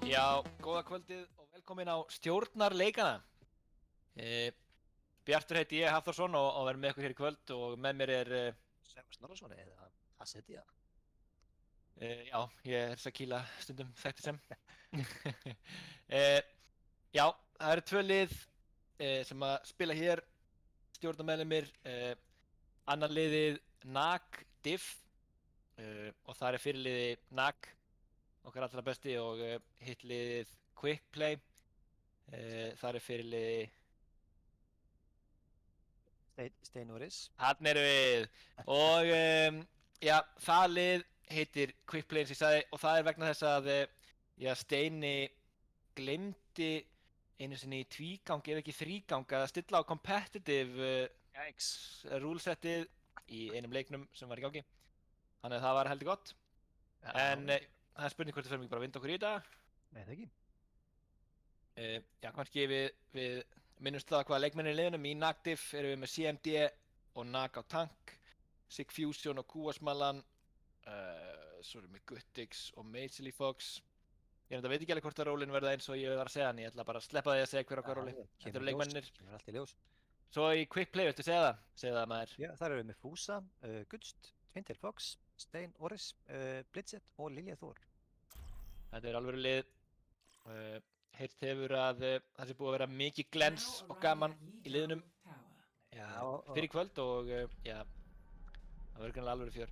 Já, góða kvöldið og velkomin á stjórnarleikana. Bjartur heiti ég, Hafþórsson, og verð með ykkur hér í kvöld og með mér er... Sævar Snorrason eða Assetja. Já, ég er Sakíla stundum þekktur sem. Já, það eru tvö lið sem að spila hér, stjórnarmeðlimir. Annar liðið NAC Diff og það er fyrirliði NAC, okkar allra besti, og hitt liðið Quick Play. Það er fyrirliði... Stein Norris. Hann erum við. Og já, það lið heitir Quick Play eins og ég sagði, og það er vegna þess að já, Steini gleymdi einu sinni í tvígang ef ekki þrígang að stilla á competitive rulesettið í einum leiknum sem var í gangi. Þannig að það var heldur gott. Já, En það er spurning hvort við förum ekki bara að vinda okkur í þetta. Nei, það ekki. Já, kannski við minnumst það hvaða leikmennir í liðunum. Í NAC-Diff erum við með CMD og NAC á tank, Sig Fusion og QS-Malan, svo erum við Guttix og Mazely Fox. Ég veit ekki alveg hvort að rólinn verða eins og ég var að segja, en ég ætla bara að sleppa því að segja hver róli. Þetta eru leikmennir. Kemur allt í ljós. Svo í Quick Play, viltu segja það? Segja það, maður. Já, þar erum við með Fúsa, Gutst, Twintail Fox, Stein Norris, Blitzet og Lilja Þór. Þetta er alveg lið. Heyrt hefur að það sé búið að vera mikið glens og gaman í liðunum fyrir kvöld og já, það verður greinlega alveg fjör.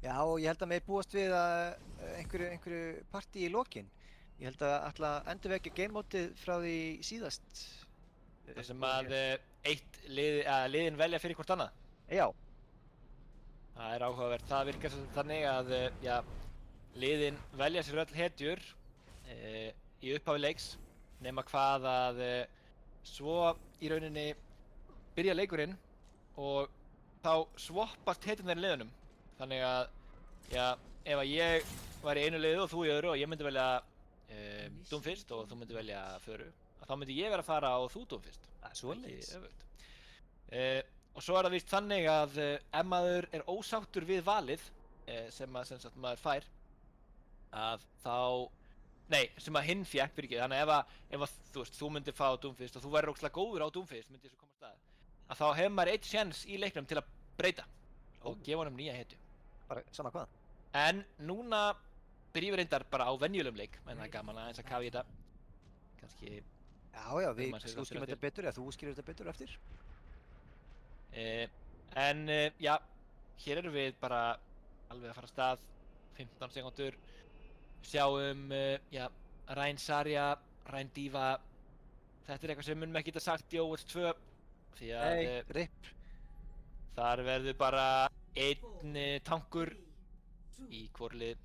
Já, og ég held að mig búast við að einhverju partí í lokin. Ég held að ætla að endurvekja game-mótið frá því síðast. Það sem að liðin velja fyrir hvort annað. Já. Það er áhugavert. Það virkar þannig að já, liðin velja sér öll hetjur í upphafi leiks, nema hvað að svo í rauninni byrja leikurinn og þá swappast hetjurnar í liðunum. Þannig að, já, ef að ég væri í einu liðu og þú í öðru og ég myndi velja Doomfist og þú myndi velja Föru, þá myndi ég vera að fara og þú Doomfist. Svoleiðis. Ekki öfugt. Og svo er það víst þannig að ef maður er ósáttur við valið sem sagt maður fær, að þá, nei, sem að hinn fékk fyrir ekki, þannig ef að þú veist, þú myndir fá Doomfist og þú værir ógeðslega góður á Doomfist, myndi þessu koma af stað, að þá hefur maður eitt sjens í leiknum til að breyta og gefa honum nýja hetju. Bara sama hvað. En núna byrjum við reyndar bara á venjulegum leik, en það er gaman aðeins að kafa í þetta. Kannski... Já, við útskýrum þetta betur, eða þú útskýrir þetta betur eftir. Já, hér erum við bara alveg að fara af stað, 15 sekúndur. Sjáum, já, Rein Saria, Rein Diva. Þetta er eitthvað sem munum ekki geta sagt í Overwatch 2. Því að RIP. þar verður bara einn tankur í hvorlið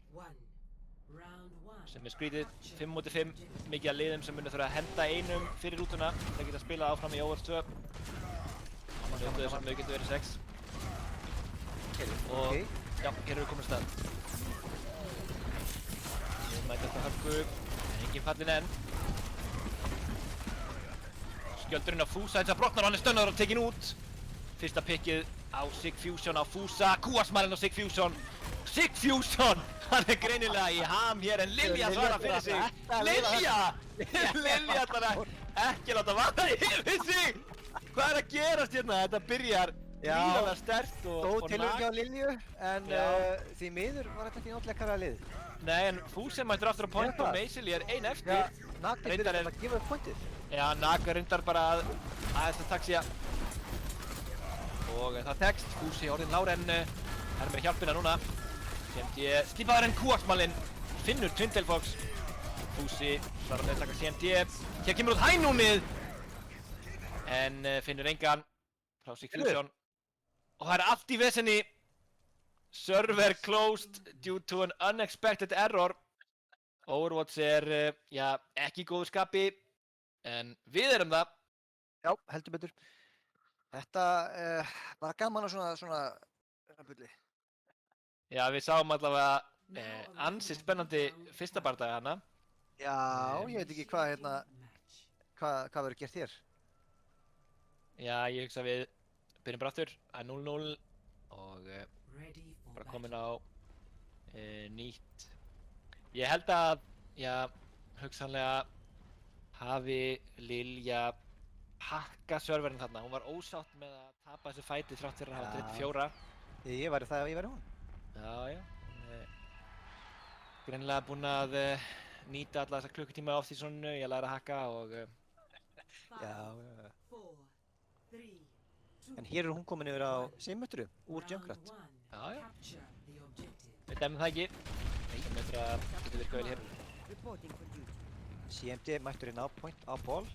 sem er skrítið, 5-5, mikið af liðum sem munir þurfa að henda einum fyrir rútuna til að geta spilað áfram í Overwatch 2. Njóttu þess að þau getur verið 6. Og já, hér erum við komin af stað. Við mætum þetta hörku, en engin fallinn enn. Skjöldurinn á Fúsa eins að brotnar og hann er stönnaður og tekinn út. Fyrsta pickið á Sig Fusion á Fúsa, QS-Malan á Sig Fusion. Sig Fusion! Hann er greinilega í ham hér, en Lilja svara fyrir sig. Lilja! Lilja ætlar að ekki láta vara yfir sig! Hvað er að gerast hérna? Þetta byrjar gríðarlega sterkt og tilhörgi á Lilju, en því miður var þetta ekki náttúrulega karað lið. Nei, en Fúsi mættur aftur á point og Mazely er ein eftir. Já, NAC byrjar að gefa upp pointið. Já, NAC reyndar bara aðeins að taxja. Og það tekst, Fúsi orðinn lár en er með hjálpina núna. CMD slípaður en QS-Malan finnur Twintail Fox. Fúsi svarar með að taka CMD. Hér kemur út hænúnið. En finnur engan frá Sig Fusion. Og það er allt í vesenni. Server closed due to an unexpected error. Overwatch er, já, ekki í góðu skapi. En við erum það. Já, heldur betur. Þetta var gaman að svona bulli. Já, við sáum allavega ansi spennandi fyrsta bardaga hana. Já, ég veit ekki hvað verður gert hér. Já, ég hugsa við byrjum bara aftur. Það er 0-0 og bara komin á nýtt. Ég held að já, hugsanlega hafi Lilja pakkað serverinn þarna. Hún var ósátt með að tapa þessu fæti þrátt fyrir að hafa drepið 4. Ég væri það ef ég væri hún. Já. Hún er greinilega búin að nýta alla þessa klukkutíma off-seasonu í að læra að hakka og Já. En hér hún komin yfir á Symmetru úr Junkrat. já. Við dæmum það ekki. Symmetra getur virkað vel hér. CMD mættur inn á point á ball.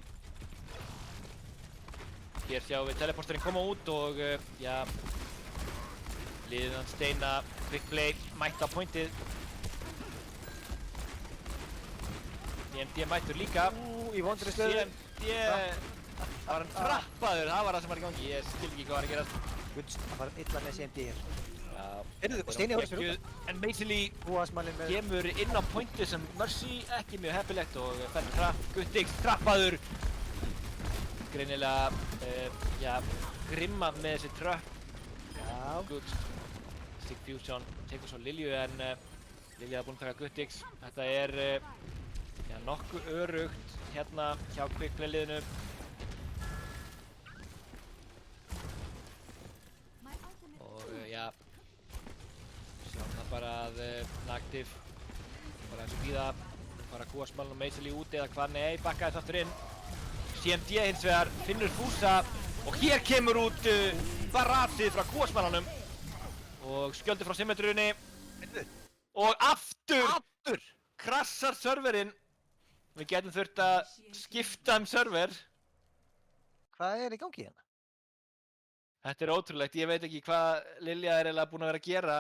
Hér sjáum við teleporterinn koma út og já, liðið hans Steina quick play mætt á pointið. CMD mættur líka. Í vondri stöðu. CMD var hann trappaður, það var það sem var í gangi. Ég skil ekki hvað var að gerast. Guds, það var illa með CMD hér. Já. Heyrðu, og Steini horfir fyrir út. En Meisili Búasmanninn með... kemur inn á pointið sem Mercy ekki mjög heppilegt og fær trapp. Guttix trappaður. Greinilega, já, grimma með þessi tröpp. Já. Guds. Sig Fusion tekur svo Lilju en Lilja er búin að taka Guttix. Þetta er, já, nokkuð örugt hérna hjá quick play liðinu. Já, sjáum það bara að Nactive bara eins og bíða bara Kúasmalinn og Meisili úti eða hvað, nei, bakkaði þess aftur inn. CMD hins vegar finnur Fúsa og hér kemur út baratið frá Kúasmannanum og skjöldur frá Symmetrunni og aftur krassar serverinn. Við getum þurft að skipta server. Hvað er í gangi hérna? Þetta er ótrúlegt, ég veit ekki hvað Lilja er eiginlega búin að vera að gera.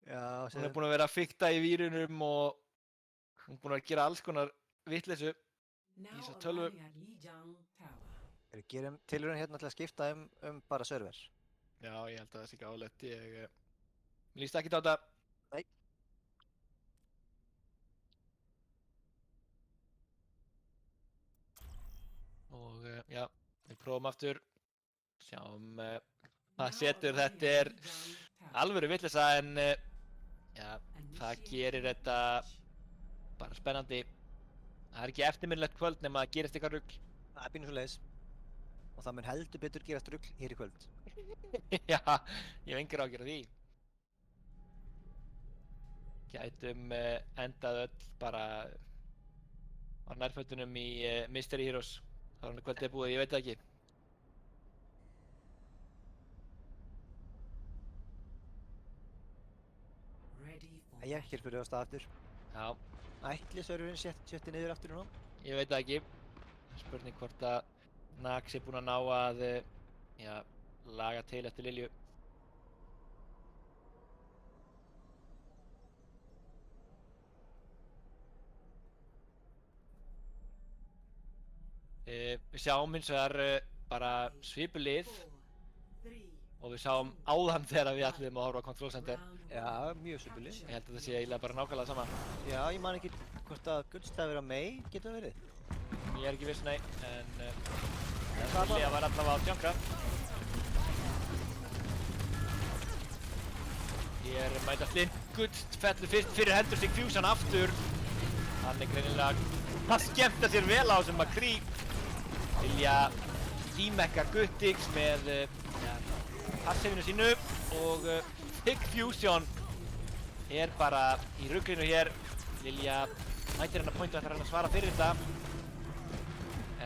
Já, Hún er búin að vera að fikta í vírunum og hún er búin að gera alls konar vitleysu í þessar tölvu. Við gerum tilraun hérna til að skipta bara server. Já, ég held að það sé ekki álegt. Mér líst ekkert á þetta. Nei. Og já, við prófum aftur. Sjáum hvað setur. Þetta er alvöru vitleysa en já, það gerir þetta bara spennandi. Það er ekki eftirminnilegt kvöld nema að gerist eitthvað rugl. Það er pínu svoleiðis. Og það mun heldur betur gerast rugl hér í kvöld. Já, ég hef engar áhyggjur af því. Gætum endað öll bara á nærfötunum í Mystery Heroes. Þá er kvöldið búið, ég veit það ekki. Jæja, hér fyrir við á stað aftur. Já, Ætli serverinn setti niður aftur núna? ég veit það ekki. Spurning hvort að Nax er búinn að ná að já, laga til eftir Lilju. Við sjáum hins vegar bara svipuð lið og við sáum áðan þegar við ætluðum að horfa á Control Center. Já, mjög svipuð lið. Ég held að það sé eiginlega bara nákvæmlega sama. Já, ég man ekki hvort að Guds það vera Mei, getur það verið? Ég er ekki viss, nei, en Lilja var allavega á Junkrat. Hér mætast inn. Guds fellur fyrst fyrir hendur sig Fusion aftur. Hann er greinilega að skemmta sér vel á þessum McCree. Vilja tímekka Guttix með passifinu sínu og Big Fusion er bara í ruglinu hér. Lilja mætir hann að pointa eftir hann að svara fyrir þetta.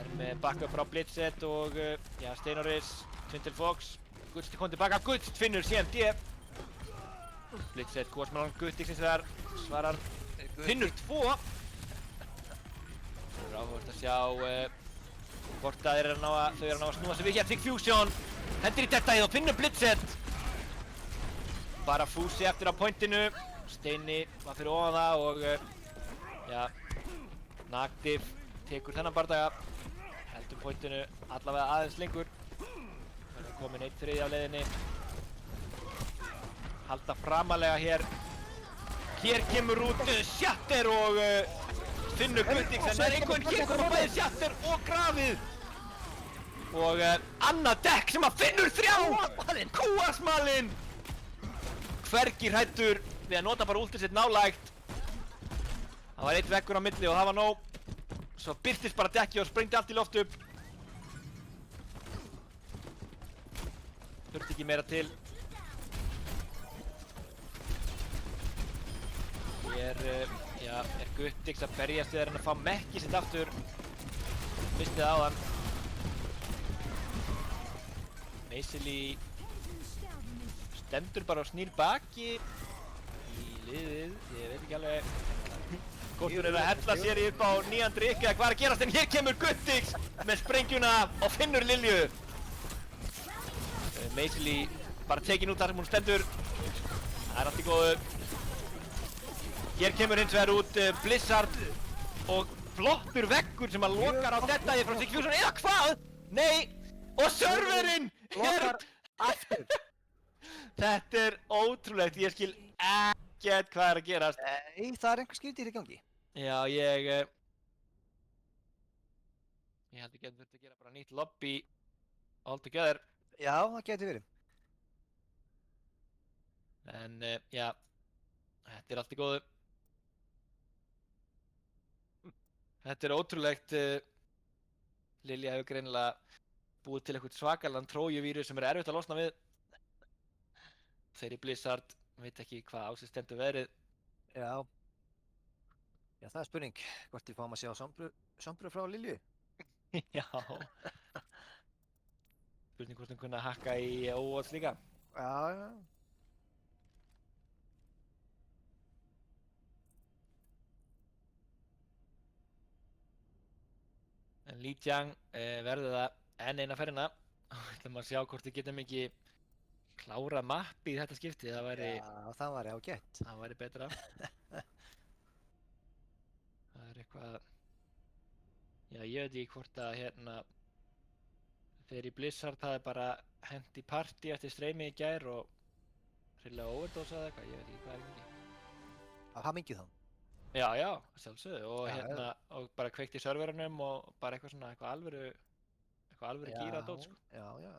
Er með backup frá Blitzet og já, Steinoris, Twintel Fox. Guts kom tilbaka, Guts finnur CMD. Blitzet, Kúasmann, Guttix hins vegar svarar, finnur 2. Það er áhugavert að sjá hvort þau eru að ná að snúa sig við hér. Big Fusion hendur í þetta og finnur Blitzet. Bara Fúsi eftir á pointinu. Steini var fyrir ofan það og já, Nactive tekur þennan bardaga. Heldur pointinu allavega aðeins lengur. Það er komin 1/3 af leiðinni. Halda framalega hér. Hér kemur út Shatter og finnur Guttix en það er einhvern hér kom bæði Shatter og grafið. Og annað dekk sem að finnur 3! Kúasmalinn! Hvergi hræddur við að nota bara ultið sitt nálægt. Það var eitt veggur á milli og það var nóg. Svo birtist bara dekki og sprengdi allt í loft upp. Þurfti ekki meira til. Hér, já, er Guttix að berjast við að fá Mekki sitt aftur. Mistið áðan. Meisili stendur bara og snýr baki í liðið. Ég veit ekki alveg hvort hún er að hella sér upp á nýjan drykk eða hvað er að gerast, en hér kemur Guttix með sprengjuna og finnur Lilju. Meisili bara tekin út þar sem hún stendur. Það er allt í góðu. Hér kemur hins vegar út Blizzard og flottur veggur sem að lokar á þetta frá Sigfusion, eða hvað? Nei! Og serverinn Lokar aftur. Þetta er ótrúlegt, ég skil ekkert hvað er að gerast. Nei, það er einhver skrítið í gangi. Já, ég held að getum þurft að gera bara nýtt lobby all together. Já, það getur verið. En já, þetta er allt í góðu. Þetta er ótrúlegt. Lilja hefur greinilega búið til eitthvað svakalan trójuvírus sem er erfitt að losna við. Þeir í Blizzard veit ekki hvað á sig stendur veðrið. Já. Já, það er spurning. Hvort við fáum að sjá sombru frá Lilju? Já. Spurning hvort hún kunna hakka í óvats líka. Já, já. En Li Jiang verður það enn eina ferðina. Við ætlum að sjá hvort við getum ekki klára mappi í þetta skipti. Það væri, Já, það var ágætt. það væri betra. Það er eitthvað... Já, ég veit ekki hvort að hérna... Þeir í Blizzard hafði bara hent í partí eftir streymi í gær og hreinlega overdose eða eitthvað, ég veit ekki hvað er í gangi. Á hamingju þá. Já, já, sjálfsögðu, og Já, hérna, og bara kveikt í serverunum og bara eitthvað svona, eitthvað alvöru gýra dót, sko. Já, já.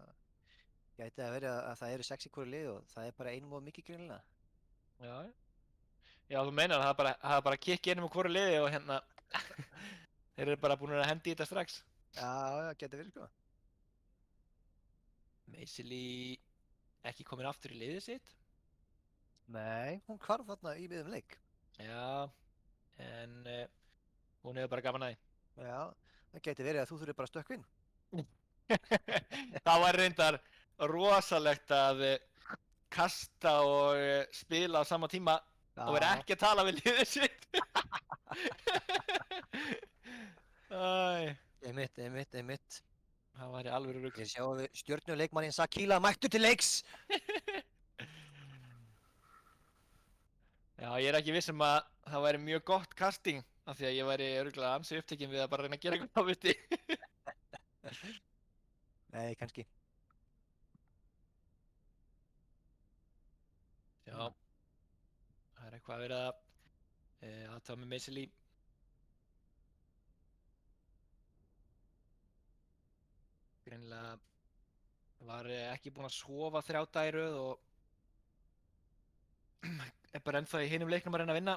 Gæti að vera að það eru 6 í hvoru lið og það er bara einum of mikið greinilega. Já, já. Já, þú meinar að það er bara kikk einum úr hvoru liði og hérna, þeir eru bara búin að hendi í þetta strax. Já, já, gæti verið sko. Meisili ekki komin aftur í liðið sitt. Nei, hún hvarf þarna í miðjum leik. Já, en hún hefur bara gaman að því. Já, það gæti verið að þú þurfir bara að stökkva inn. Það var reyndar rosalegt að kasta og spila á sama tíma og vera ekki að tala við liðið sitt. Æ, Einmitt. það væri alveg rugl. Ég sjáum við stjörnuleikmanninn Sakila mættur til leiks. Já, ég er ekki viss að það væri mjög gott casting af því að ég væri örugglega ansi upptekinn við að bara reyna að gera eitthvað á viti. Nei, kannski. Já, það er eitthvað að vera að aðtöfa með Meisili. Greinilega var ekki búinn að sofa 3 daga í röð og er bara ennþá í hinum leiknum að reyna að vinna.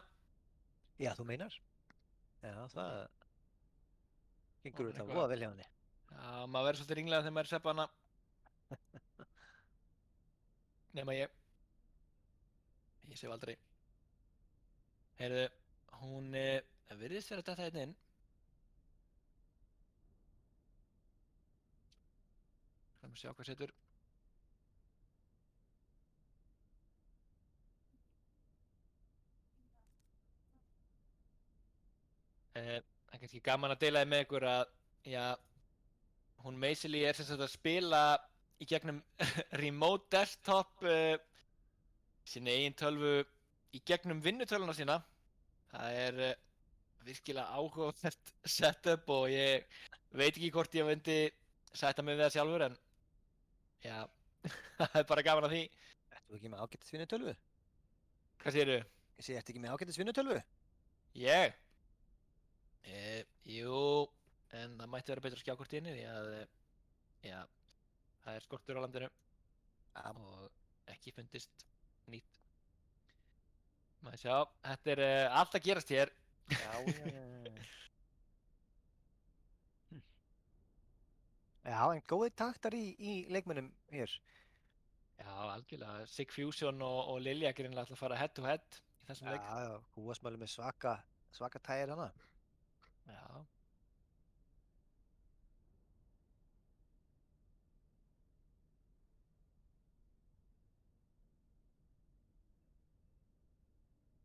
Já, þú meinar? Já, það gengur Það er þetta eitthvað- voða vel hjá henni. Já, maður verður svolítið ringlega þegar maður er seppa hana. Nema ég sef aldrei. Heyrðu, hún virðist vera að detta hérna inn. Skulum sjá hvað setur. Það er kannski gaman að deila því með ykkur að, já, hún Meisili er sem sagt að spila í gegnum remote desktop sinni eigin tölvu í gegnum vinnutölvuna sína. Það er virkilega áhugavert setup og ég veit ekki hvort ég myndi sætta mig við það sjálfur, en já, það er bara gaman að því. Ertu ekki með ágætis vinnutölvu? Hvað segirðu? Ég segi, ertu ekki með ágætis vinnutölvu? Ég? Jú, en það mætti vera betra skjákortíðinni því að, já, það er skortur á landinu Já, og ekki fundist nýtt. Maður sjá, þetta er allt að gerast hér. Já, já, já, já. Hm. Já, en góði taktar í leikmönnum hér. Já, algjörlega. Sig Fusion og Lilja greinlega ætla að fara head to head í þessum Já, leik. já, Kúasmölu með svaka tægir hana. Já.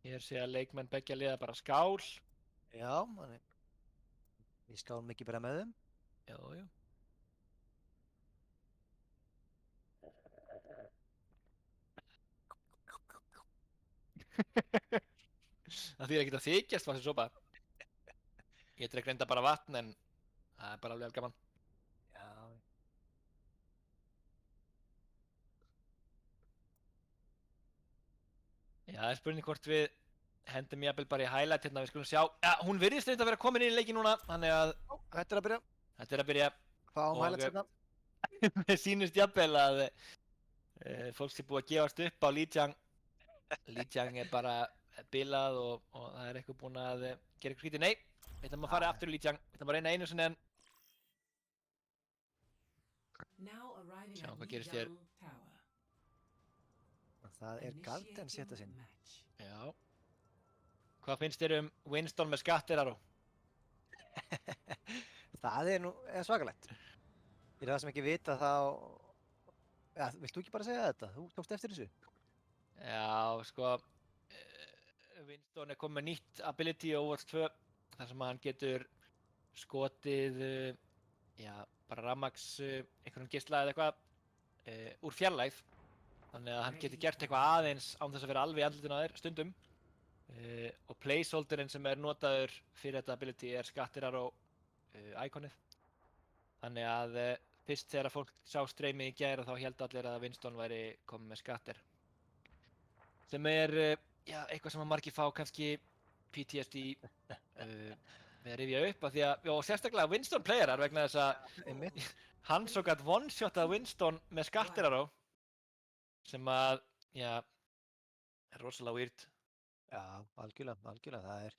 Hér sé að leikmenn beggja liða bara skál. Já, við skálum ekki bara með þeim. Jú, jú. Það þýðir ekkert að þykjast var þessi sopa. Ég dreg reynda bara vatn en það er bara alveg gaman. Já, Já, það er spurning hvort við hendum jafnvel bara í highlight hérna, við skulum sjá. Já, hún virðist reynda að vera komin inn í leiki núna, þannig að þetta er að byrja. þetta er að byrja. Fáum Og highlights hérna. mér sýnist jafnvel að fólk sé búið að gefast upp á Li Jiang. Li Jiang er bara bilað og það er eitthvað búinn að gera eitthvað skrítið. Nei, við ætlum að fara aftur í Li Jiang. Við ætlum að reyna einu sinni en Sjáum hvað gerist hér. Það er Garden setta sinn. já. Hvað finnst þér um Winston með skattir, Aró? Það er svakalegt. Fyrir það sem ekki vita þá... Já, vilt þú ekki bara segja þetta? Þú tókst eftir þessu? Já, sko, Winston er komið með nýtt ability á Overwatch 2 þar sem hann getur skotið, já, bara rafmagns einhverjum geisla eða eitthvað úr fjarlægð. Þannig að hann getur gert eitthvað aðeins án þess að vera alveg í andlitinu á þér stundum. Og placeholderinn sem er notaður fyrir þetta ability er skattirar á iconið. Þannig að fyrst þegar fólk sá streymið í gær þá héldu allir að Winston væri komið með skattir. Sem er já, eitthvað sem að margir fá kannski PTSD við að rifja upp af því að, og sérstaklega Winston playerar vegna þess að Einmitt. hann svo gætt one-shotað Winston með skattirar á sem að, já, er rosalega weird. Já, algjörlega. Það er...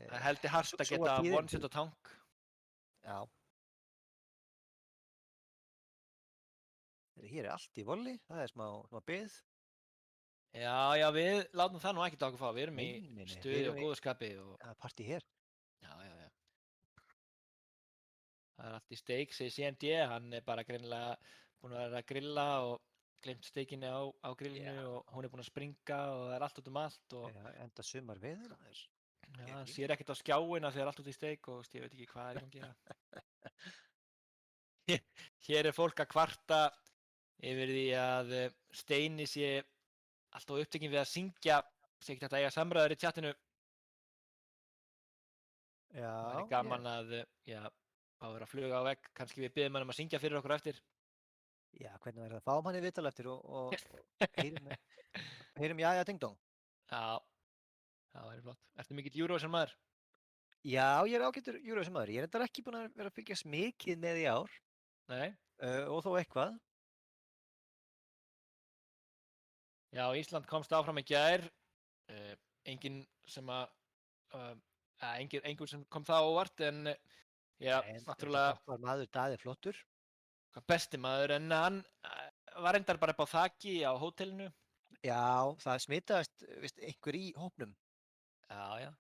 Það heldur hart að Svo geta tíðindi. one-shotað tank. Já. Hér er allt í volli. Það er smá bið. Já, við látum það nú ekki taka fá, við erum í Nei, stuði við og erum í- góðu skapi og Það er partí hér. já. Það er allt í steik, segir CND, hann er bara greinilega búinn að vera að grilla og glemt steikinni á grillinu Já. og hún er búinn að springa og það er allt út um allt og Já, enda sumar veður. já, hann sér ekkert á skjáina þegar allt út í steik og ég veit ekki hvað er í gangi hér. Hér er fólk að kvarta yfir því að Steini sé alltaf upptekinn við að syngja, sé ekki þetta að eiga samræður í tjatinu. Já. Það er gaman að, já, að vera að fluga á vegg, kannski við biðjum hann um að syngja fyrir okkur á eftir. Já, hvernig verður það? Fáum hann í viðtal eftir og heyrum jæja ding dong. Já, það væri flott. Ertu mikill Eurovision maður? Já, ég er ágættur Eurovision maður. Ég er endar ekki búinn að vera að fylgjast mikið með í ár. Nei. Og þó eitthvað. Já, Ísland komst áfram í gær. Enginn sem enginn sem kom það á óvart, en já, náttúrulega Var maður Daði flottur. besti maður, en hann var reyndar bara upp á þaki á hótelinu. Já, það smitaðist einhver í hópnum. Já.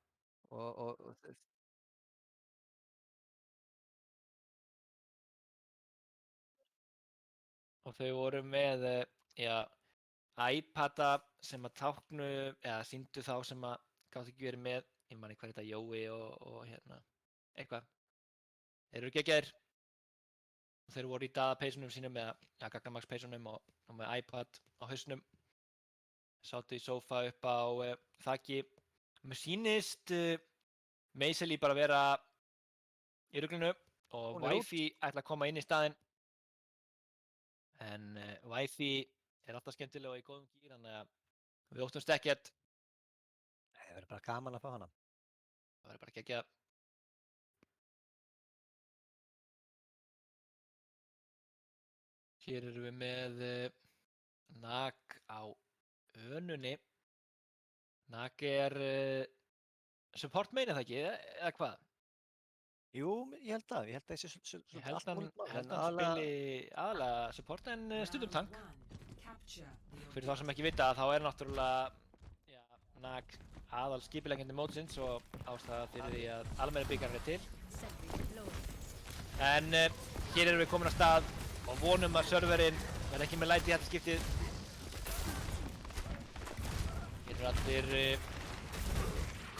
Og þau voru með, já, iPada sem að táknu, eða sýndu þá sem að gátt ekki verið með, ég man ekki hvað þetta, Jói og hérna, eitthvað. Þeir eru geggjaðir. Þeir voru í daðapeysunum sínum eða gagnamagnspeysunum og með iPad á hausnum. Sátu í sófa upp á þaki. Mér sýnist Meiseli bara vera í ruglinu og Hún er út. Wi-Fi ætla að koma inn í staðinn. En Wi-Fi er alltaf skemmtilega og í góðum gír, þannig að við óttumst ekkert. Það verður bara gaman að fá hana. Það verður bara geggjað. Hér erum við með Nag á önunni. Nag er support main eða ekki, eða hvað? Jú, ég held að þessi Ég svolítið held allt hann búið mál, en spili aðalega support en stundum tank. Capture the Fyrir þá sem ekki vita þá er náttúrulega Nag aðal skipuleggjandi mótsins og ástæða fyrir því að almenni byggarinn er til. En hér erum við komin á stað og vonum að serverinn verði ekki með læti í þetta skiptið. Hér eru allir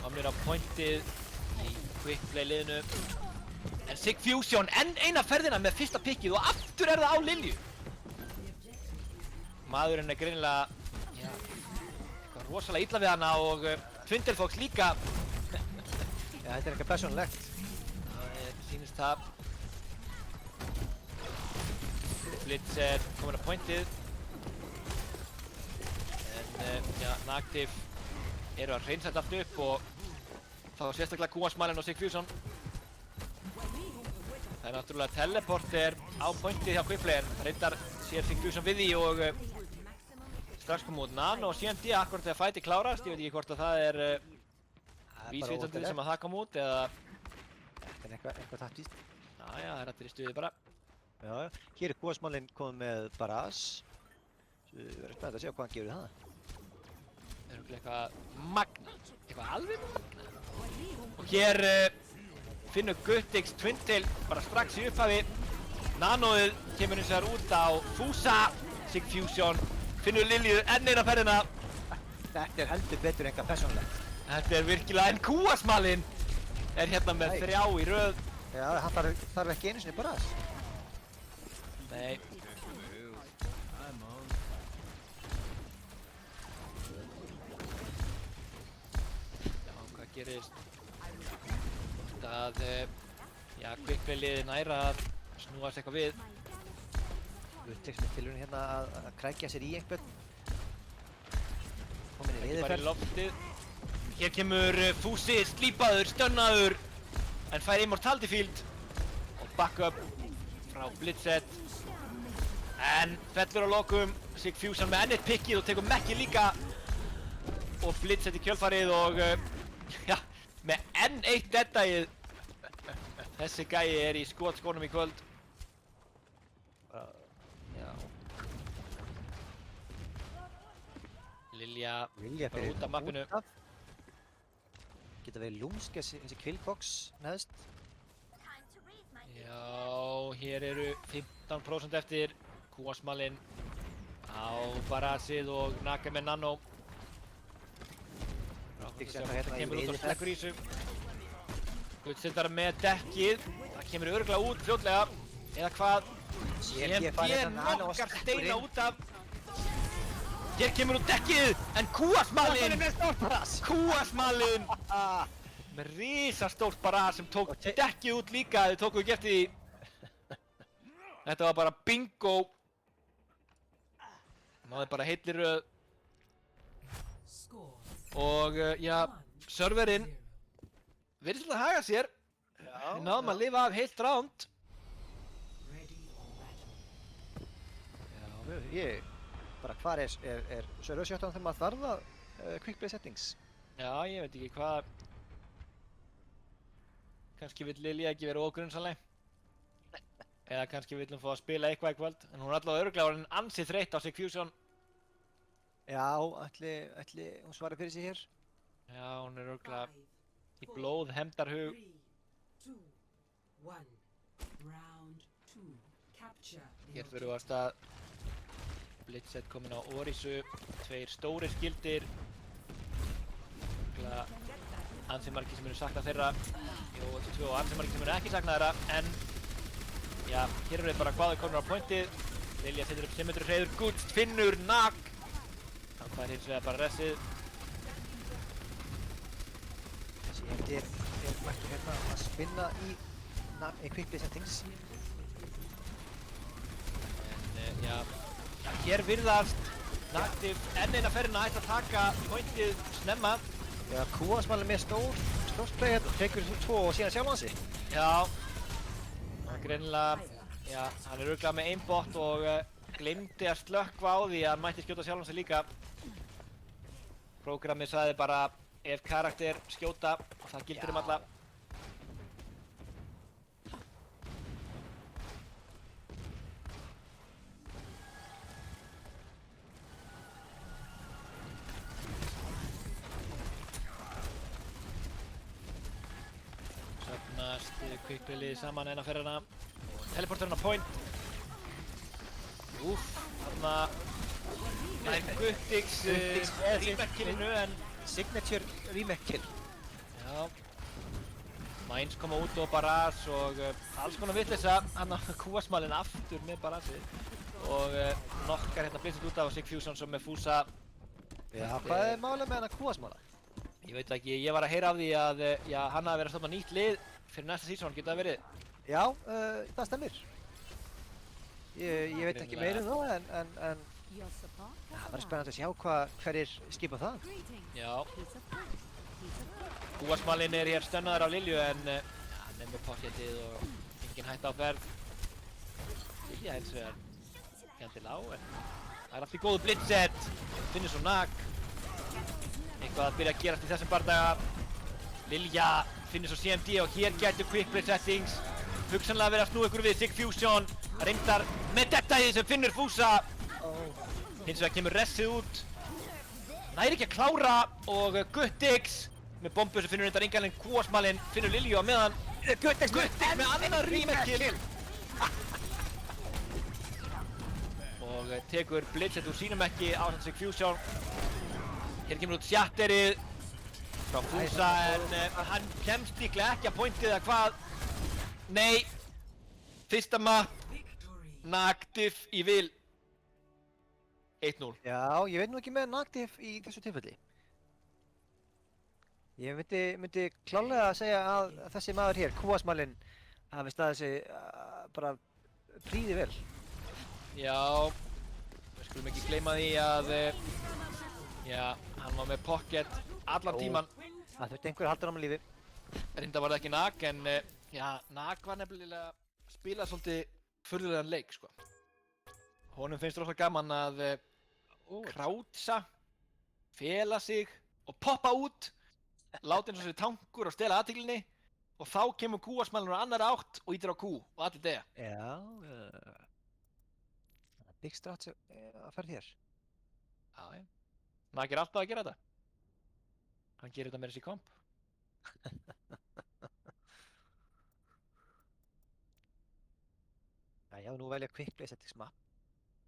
komnir á pointið í quick play liðinu. En Sigfusion enn eina ferðina með fyrsta pickið og aftur er það á Lilju. Maðurinn er greinilega eitthvað rosalega illa við hana og Twintelfox líka. Já, þetta er eitthvað persónulegt. Það sýnist það. Blitz er komin á pointið. En Nagtif eru að hreinsa þetta allt upp og þá sérstaklega Kuasmalin og Sigfusion. Það er náttúrulega teleporter á pointið hjá Quickplayer. Reyndar sér Sigfusion við því og strax kom út Nano og CMD akkurat þegar fæti klárast. Ég veit ekki hvort að það er vísvitandi sem að það kom út eða... Þetta er eitthvað taktískt. Já, það er allir í stuði bara. Já, hér er Kuasmalin komið með Baraz. Við verðum spennt að sjá hvað hann gefur í það. Það er eitthvað magna. Eitthvað alveg magna. Og hér finnur Guttix Twintail bara strax í upphafi. Nanoið kemur hins vegar út á Fusa. Sigfusion finnur Lilju enn eina ferðina. Þetta er heldur betur eitthvað persónulegt. Þetta er virkilega, en Kuasmalin er hérna með 3 í röð. Já, hann þarf ekki einu sinni Baraz. Nei. Já, hvað gerist? Það, Quickplay liðið næra að snúast eitthvað við. Guttix með tilraun hérna að krækja sér í einhvern. Komin í liðið Bara í loftið. Hér kemur Fúsi, slípaður, stönnaður, en fær Immortality Field og backup frá Blitzet. En fellur á lokum, Sigfusion með enn eitt pickið og tekur Mekki líka og Blitzet í kjölfarið og með enn eitt deadæið. Þessi gæi er í skotskónum í kvöld. Já. Lilja bara fyrir út af mappinu. Geta verið lúmsk þessi Quillfox neðst. Já, hér eru 15% eftir. Kuasmalin á Barazið og Naga með Nano. Þetta kemur út og slekkur í þessu. Guttstildar með dekkið. Það kemur örugglega út fljótlega. Eða hvað? CMD nokkar steina út af. Hér kemur út dekkið, en Kuasmalin! Kuasmalin! Með risastórt Baraz sem tók dekkið út líka, þið tókuðu ekki eftir því. Þetta var bara bingo. Náði bara heilli röð. Og serverinn virðist að haga sér. Við náðum að lifa af heilt round. Já, bara hvar er server 17 þegar maður þarf að quick play settings? Já, ég veit ekki hvað. Kannski vill Lilja ekki vera ógrunsamleg. Eða kannski vill hún fá að spila eitthvað í kvöld. En hún er allavega örugglega orðin ansi þreytt á Sigfusion. Já, ætli hún svari fyrir sig hér? Já, hún er örugglega í blóð hefndarhug. 3, 2, 1. Round 2. Capture the Hér fyrir við að stað. Blitzet kominn á Orisu. 2 stórir skildir. Örugglega ansi margir sem eru saknað þeirra. Jú, 2 og ansi margir sem eru ekki saknað þeirra. En já, hér eru við bara hvaða komnir á pointið. Lilja setur upp Symmetry hreiður. Gutt finnur Nag. Hann fær hins vegar bara resið. CMD er mættur hérna að spinna í quick play settings. En já, hér virðast Nagtif enn eina ferðina ætti að taka pointið snemma. Já, Kuasmalin með stórt play hérna, tekur 2 og síðan sjálf hann sig. Já, hann er greinilega, já, hann er örugglega með aimbot og gleymdi að slökkva á því að hann mætti skjóta sjálfan sig líka. Prógrammið sagði bara ef karakter skjóta og það gildir alla. Söfnast kvikbilið saman eina ferðina og teleporturinn á point. Úff, þarna nær Guttix remake-killinu en Signature remake kill. já, Mines koma út og Barrage og alls konar vitleysa hann á kúasmalinn aftur með Barrageið og nokkar hérna blitzast út af Sigfusion sem með Fúsa. Já, hvað er málið með hann að kúasmala? Ég veit ekki, ég var að heyra af því að já, hann hafi verið að stofna nýtt lið fyrir næsta season, getur það verið? Já, það stemmir. Ég veit ekki meira um það, en það verður spennandi að sjá hverjir skipa það. Já. Kúasmalinn er hér stönnaður af Lilju en hann er með pocketið og engin hætta á ferð. Lilja hins vegar gæti lág en það er allt í góðu blitzset. Finnur svo Nag. Eitthvað að byrja að gerast í þessum bardaga. Lilja finnur svo CMD og hér gætu quick play settings. Hugsanlega verið að snúa ykkur við Sigfusion. Reyndar með dettæðið sem finnur Fúsa. Hins vegar kemur Ressið út. Næri ekki að klára og Guttix með bombu sem finnur reyndar engan en kúasmalinn finnur Lilju á meðan. Guttix með annar remake kill. Og tekur blitzet úr sínum ekki ásamt Sigfusion. Hér kemur út Shatterið frá Fúsa en hann kemst líklega ekki að pointið eða hvað. Nei, fyrsta map, Nagdiff í vil. 1-0. Já, ég veit nú ekki með Nagdiff í þessu tilfelli. Ég myndi klálega að segja að þessi maður hér, kúasmalinn, hafi staðið sig bara prýði vel. Já, við skulum ekki gleyma því að já, hann var með pocket allan tíman. Það þurfti einhver að halda hann á lífi. Reyndar var það ekki Nag en já, Nag var nefnilega að spila svolítið furðulegan leik sko. Honum finnst rosa gaman að krátsa, fela sig og poppa út, láta eins og sér tankur og stela athyglinni og þá kemur kúasmælinn á annarri átt og ítir á kú og allir deyja. Já, big strats að ferð hér. Já, já. Nag er alltaf að gera þetta. Hann gerir þetta með þessi komp. Já, nú velja quick play settings map.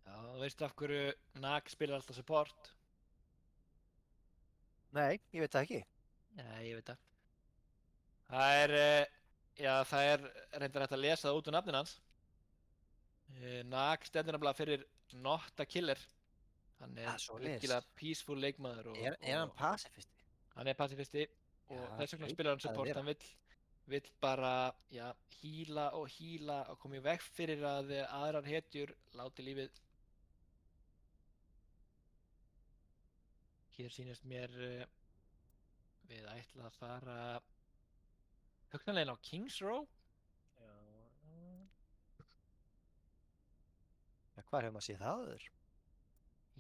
Já, þú veist af hverju Nag spilar alltaf support? Nei, ég veit það ekki. Nei, ég veit það. Það er, já, það er reyndar hægt að lesa það út úr nafninu hans. Nag stendur nefnilega fyrir not a killer. Hann er virkilega peaceful leikmaður og... Er hann pacifisti? Hann er pacifisti og þess vegna spilar hann support. Hann vill bara, já, híla og koma í veg fyrir að aðrar hetjur láti lífið. Hér sýnist mér við ætla að fara hugsanlega á Kings Row. Já, hvar hefur maður séð það áður?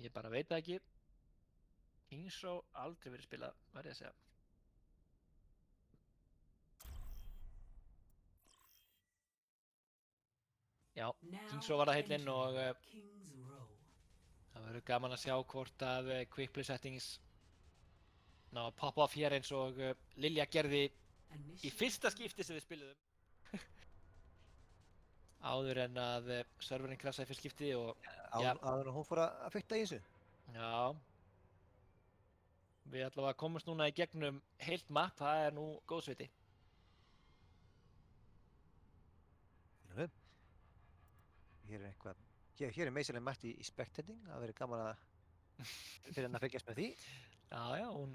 Ég bara veit það ekki. Kings Row aldrei verið spilað, verð ég að segja. Já, Kings Row var það heillinn og það verður gaman að sjá hvort að quick play settings ná að poppa off hér eins og Lilja gerði í fyrsta skipti sem við spiluðum. Áður en að serverinn krassaði fyrst skipti og... Áður en hún fór að fikta í þessu? Já. Við allavega komumst núna í gegnum heilt map, það er nú góðsviti. Hér er meisilega mætt í spectating, það verður gaman að fyrir hann að fylgjast með því. Já, já, hún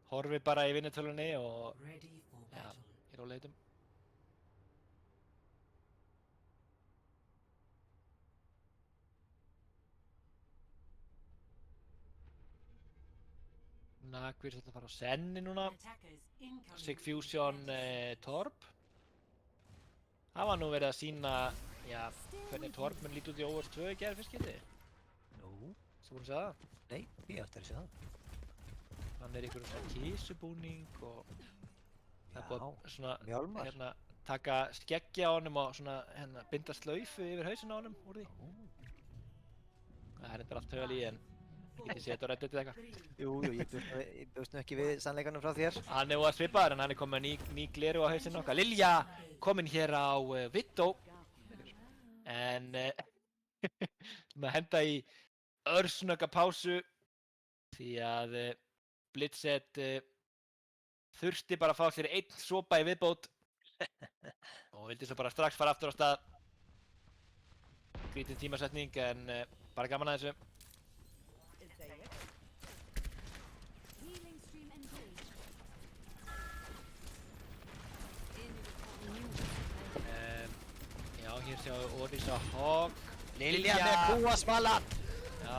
horfir bara í vinnutölunni og já, í róleitum. Nag virðist að fara á senni núna. Sigfusion Torb. Það var nú verið að sýna, já, hvernig Torb mun líti út í Overwatch 2 í gær fyrst skipti. Nú? Svo búin að segja það? Nei, ég átti að segja það. Hann er í einhverjum svona kísubúning og það er búið að svona Mjálmar. taka skeggja á honum og svona binda slaufu yfir hausinn á honum úr því. Það er þetta allt taugal í en getið séð þetta á Reddit eða eitthvað. Jú, ég bjóst nú ekki við sannleikanum frá þér. Hann er óað svipaður en hann er kominn með ný gleru á hausinn okkar. Lilja kominn hér á Widow en maður henda í örsnögga pásu því að Blitzet þurfti bara að fá sér einn sopa í viðbót og vildi svo bara strax fara aftur á stað. Skrýtin tímasetning en bara gaman að þessu. Já, hér sjáum við Orisa Hawk. Lilja með kúasmalan! Já,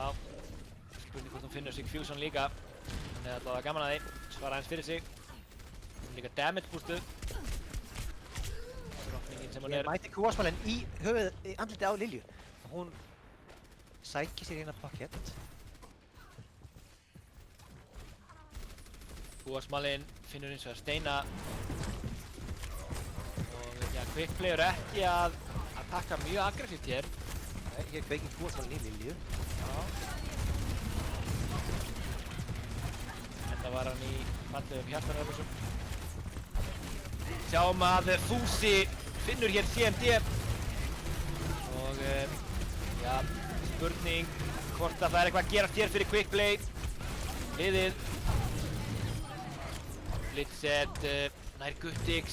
spurning hvort hún finnur sig Fusion líka. Hann er allavega gaman að því, svara aðeins fyrir sig. Hún er líka damage boostuð. Drottningin sem hún Ég mæti kúasmalinn í andliti á Lilju. Hún sækir sér hérna pakett. Kúasmalinn finnur eins og að steina. Og já, Quickplay eru ekki að taka mjög aggressíft hér. Hér kveikir kúasmalinn í Lilju. Já. Þetta var hann í fallegum hjartanöfnusum. Sjáum að Fúsi finnur hér CMD. Og já, spurning hvort að það er eitthvað að gerast hér fyrir Quickplay. Liðið. Blitzet nær Guttix.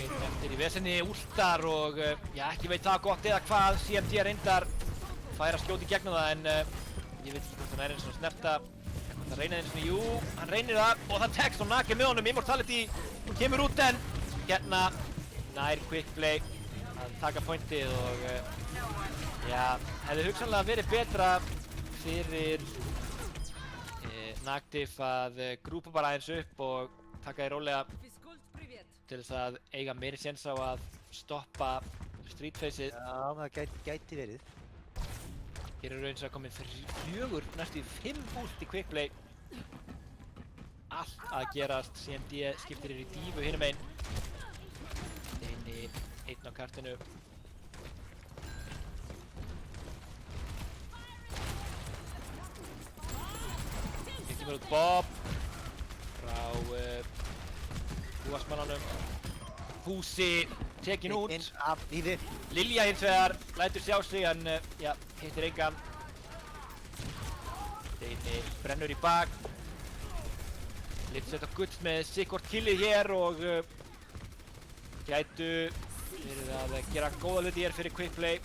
Eftir í vesenni últar og já, ekki veit það gott eða hvað CMD reyndar fær að skjóta í gegnum það en ég veit ekki hvort hann er eins og snerta hvort hann reynir eins og jú, hann reynir það og það tekst og Naki með honum, Immortality kemur út en hérna nær Quickplay að taka pointið og já, hefði hugsanlega verið betra fyrir Nagdif að grúpa bara aðeins upp og taka því rólega til þess að eiga meiri séns á að stoppa Streetfaceið. Já, það gæti verið. Hér eru eins og komin 4, næstu 5 ult í Quickplay. Allt að gerast, CMD skiptir í dífu hinum einn. Steini, einn á kartinu. Hér kemur út Bob frá Kúasmannanum. Fúsi tekinn út. Inn af lífi. Lilja hins vegar lætur sjá sig en já, hittir engan. Steini brennur í bak. Blitzet og Guts með sikkort killið hér og gætu verið að gera góða hluti hér fyrir Quickplay.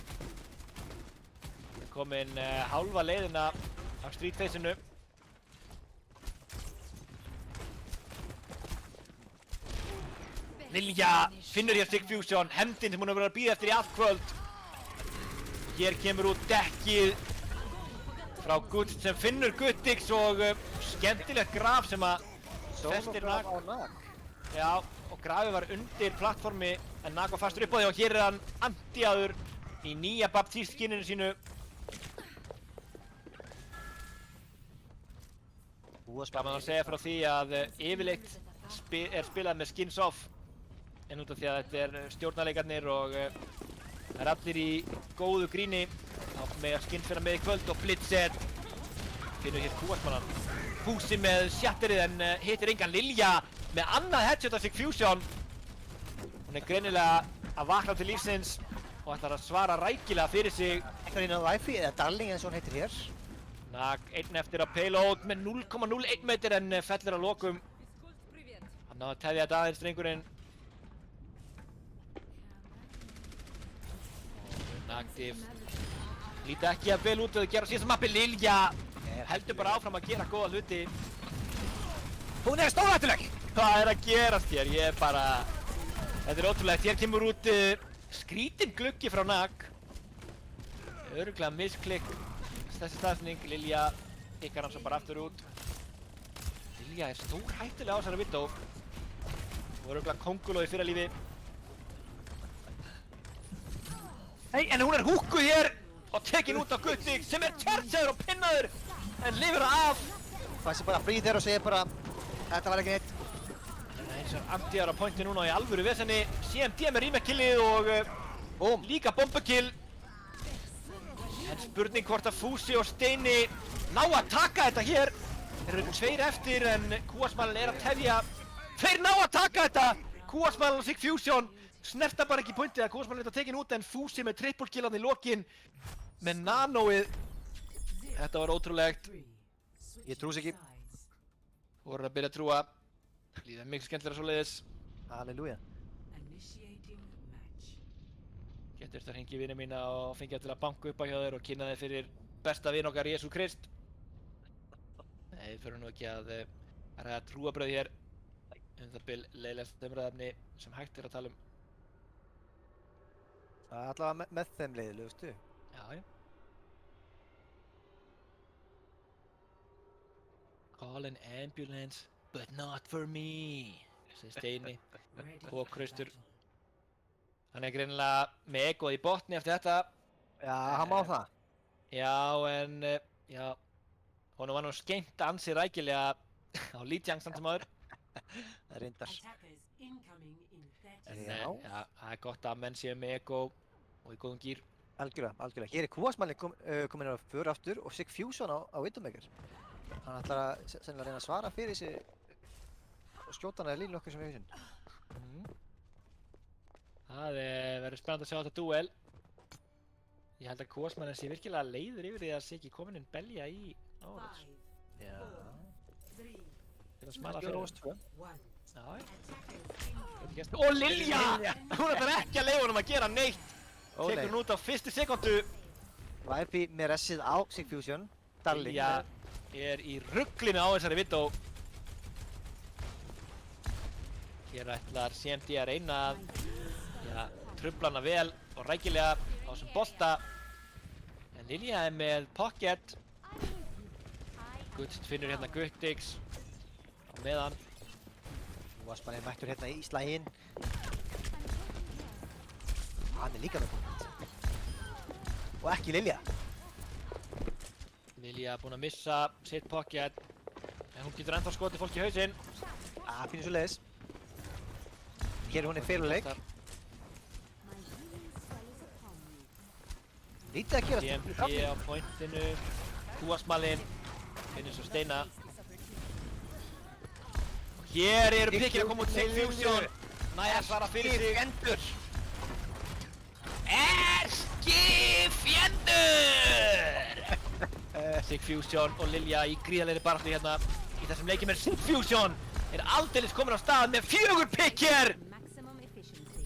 Komin hálfa leiðina af Streetfaceinu. Lilja finnur hér Sig Fusion, hendin sem hún hefur verið að bíða eftir í allt kvöld. Hér kemur út dekkið frá Guts sem finnur Guttix og skemmtilegt graf sem að festir Nag. Já, og grafið var undir plattformi en Nag var fastur upp á því og hér er hann anti-aður í nýja Baptiste skinninu sínu. Gaman að segja frá því að yfirleitt er spilað með skins off en út af því að þetta er stjórnarleikarnir og það er allir í góðu gríni þá með að skins vera með í kvöld og Blitzet finnur hér Kúasmannan. Fúsi með shatterið en hittir engan. Lilja með annað headshot af Sig Fusion. Hún er greinilega að vakna til lífsins og ætlar að svara rækilega fyrir sig. Einhvern veginn á Wi-Fi eða Darling eins og hún heitir hér. Nag einn eftir að payload með 0,01 metr en fellur að lokum. Hann náði að tefja þetta aðeins drengurinn. Nagdif líta ekki að vel út að gera síðasta mappi. Lilja heldur bara áfram að gera góða hluti. Hún er stórhættuleg! Hvað er að gerast hér? Ég er bara... Þetta er ótrúlegt. Hér kemur út skrítinn gluggi frá Nag. Örugglega misklikk. Þessi staðsning. Lilja ykkar hann svo bara aftur út. Lilja er stórhættuleg á þessari Widow. Og örugglega kónguló í fyrra lífi. Nei, en hún húkkuð hér og tekin út á Guttig sem chargeaður og pinnaður en lifir það af. Fæsir bara breather og segir bara þetta var ekki neitt. Eins og Andiar á pointi núna í alvöru vesenni. CMD með remake-killið og líka bombukill. En spurning hvort að Fúsi og Steini ná að taka þetta hér. Þeir eru 2 eftir en Kúasmalinn að tefja. Þeir ná að taka þetta! Kúasmalinn og Sigfusion snerta bara ekki pointið að Kúasmalinn er tekin út en Fúsi með triple kill í lokin með nanóið. Þetta var ótrúlegt. Ég trús ekki. Voru að byrja að trúa. Líða mikið skemmtilega svoleiðis. Halleluja. Getur þetta að hringja í vini mína og fengja til að banka upp á hjá þér og kynna þér fyrir besta vin okkar Jesú Krist. Nei, við förum nú ekki að ræða trúarbrögð hér. Það bil leiðilegasta umræðefni sem hægt er að tala um. Það er allavega með þeim leiðilegustu. Já. Call an ambulance, but not for me, segir Steini og Kraustur. Hann er greinilega með egoð í botni eftir þetta. Já, hann má það. Já, en honum var nú skemmt ansi rækilega á Lijiang samt sem áður. Það er reyndar. En það er gott að menn séu með ego og í góðum gýr. Algjörlega. Hér er Kúasmalinn komin á för aftur og Sigfusion á Widowmaker. Hann ætlar að sennilega reyna að svara fyrir sig og skjóta hann eða línu okkur sem er hausinn. Það verður spennandi að sjá þetta duel. Ég held að Kúasmalinn sé virkilega leiður yfir því að sé ekki komin inn belja í áður. Já. Til að smala fyrir Róst 2. Og Lilja! Hún ætlar ekki að leyfa honum að gera neitt. Tekur hún út á fyrstu sekundu. YP með ressið á Sigfusion. Lilja er í rugglinu á þessari vidó. Hér ætlar CMD að reyna að trufla hana vel og rækilega á þessum bolta. En Lilja er með pocket. Gutt finnur hérna Guttigs á meðan. Kúasmalinn mættur hérna í slaginn. Hann er líka með pocket. Og ekki Lilja. Lilja er búin að missa sitt pocket. En hún getur ennþá skotið fólk í hausinn. Finnur svo leiðis. Hér er hún í feluleik. Lítið að gera CMD á pointinu. Kúasmalinn finnur svo Steina. Og hér eru pikkir að koma út Sigfusion. Næja svara fyrir sig. Erskifjendur! Sigfusion og Lilja í gríðarlegri baráttu hérna í þessum leikjum Sigfusion er aldeilis komin á stað með 4 pikk hér.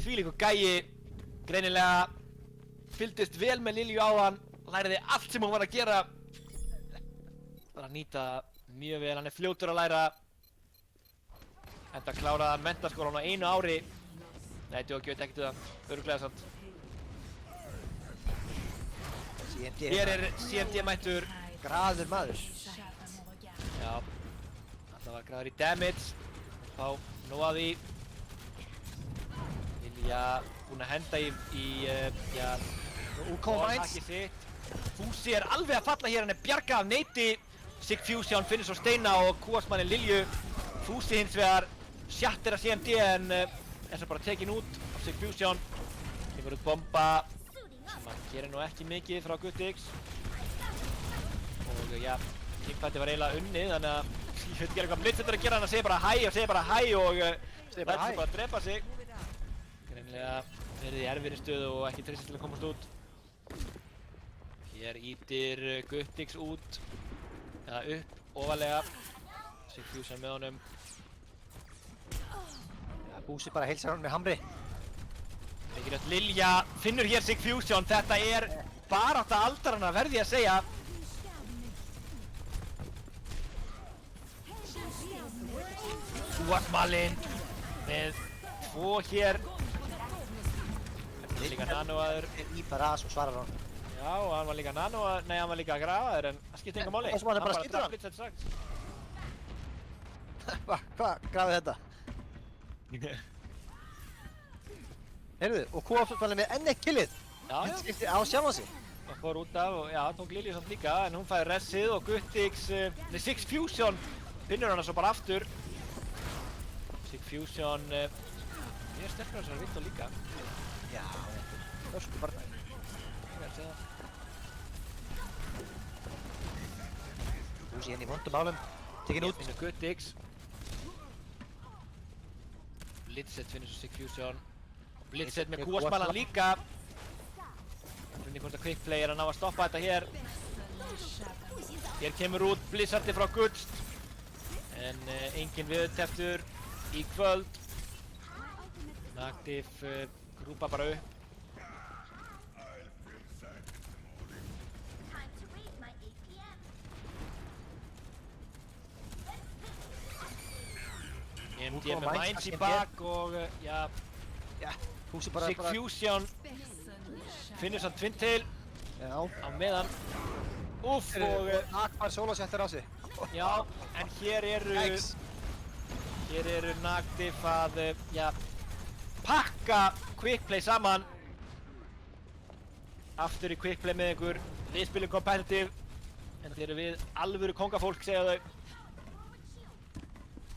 Þvílíkur gæi, greinilega fylgdist vel með Lilju áðan, læriði allt sem hún var að gera. Bara að nýta mjög vel, hann er fljótur að læra. Enda kláraði hann menntaskólann á 1 ári. Nei, djóki, veit ekkert það, örugglega samt. Hér er CMD mættur. Graður maður. Já, alltaf að graður í damage. Fá nóg að því. Lilja búin að henda í wallhackið sitt. Fúsi er alveg að falla hér, hann er bjargað af neiti. Sigfusion finnur svo Steina og Kúasmalinn Lilju. Fúsi hins vegar shattir að CMD en er svo bara tekin út af Sigfusion. Kemur út bomba sem hann gerir nú ekki mikið frá Guttigs. Og já, Kingfighti var eiginlega unnið, þannig að ég veit ekki hvað Blitz er að gera, hann segir bara hæ og segir bara hæ og lætur sig bara að drepa sig. Greinilega verið í erfiðri stöðu og ekki treyst til að komast út. Hér ýtir Guttigs út, eða upp, ofalega. Sigfusion með honum. Búsi bara heilsar honum með hamri. Mikilvægt Lilja finnur hér Sigfusion, þetta er barátta aldaranna verði ég að segja. Kúasmalinn með 2 hér. Líka nanoaður. Í baras og svarar hann. Já, og hann var líka nanoaður, nei hann var líka grafaður en það skipti enga máli. Hann bara skýtur hann. Blitz þetta strax. Hvað grafið þetta? Heyrðu, og Kúasmalinn með enn eitt killið. Já, já. Skipti á sjálfan sig. Það fór út af og já, tók Lilju samt líka, en hún fæði ressið og Guttix, Six Fusion pinnur hana svo bara aftur. Six Fusion, ég sterkur þessari Vittu líka. Já, þetta er ösku barnaði. Ég verð að segja það. Húsi henni í vondum álum, tekinn út. Finnur Guttix. Blitzet finnur svo Six Fusion. Blitzet með kúasmalan líka. Hvernig hvort að Quickplay er að ná að stoppa þetta hér. Hér kemur út Blizzardi frá Gutst. En engin viðteftur í kvöld. Nactive grúpa bara upp. MD með Mines í bak og já, Húsi bara... Six Fusion finnur samt Twintail Já. á meðan. Úff og Akbar solosettir á sig. já, en hér eru Nactive að já, pakka Quickplay saman. Aftur í Quickplay með ykkur. Við spilum competitive, en þeir eru við alvöru kongafólk, segja þau.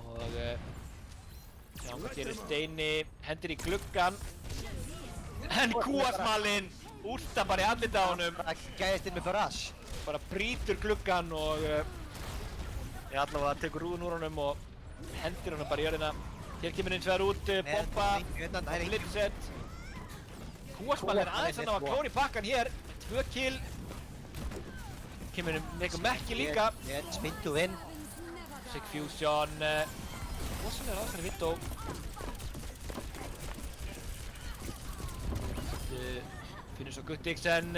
Og já, hvað gerir Steini, hendir í gluggan. En kúasmalinn úrta bara í andlitið á honum. Það gæðist inn með barrage. Bara brýtur gluggan og ég allavega tekur rúðun úr honum og hendir honum bara í jörðina. Hér kemur hins vegar út bomba og blitzet. Kúasmalinn er aðeins að ná að klóra í pakkan hér. 2 kill. Kemur með Mekki líka. Spintu inn. Six Fusion. Kúasmalinn er aðeins að Vittu. Finnur svo Guttix en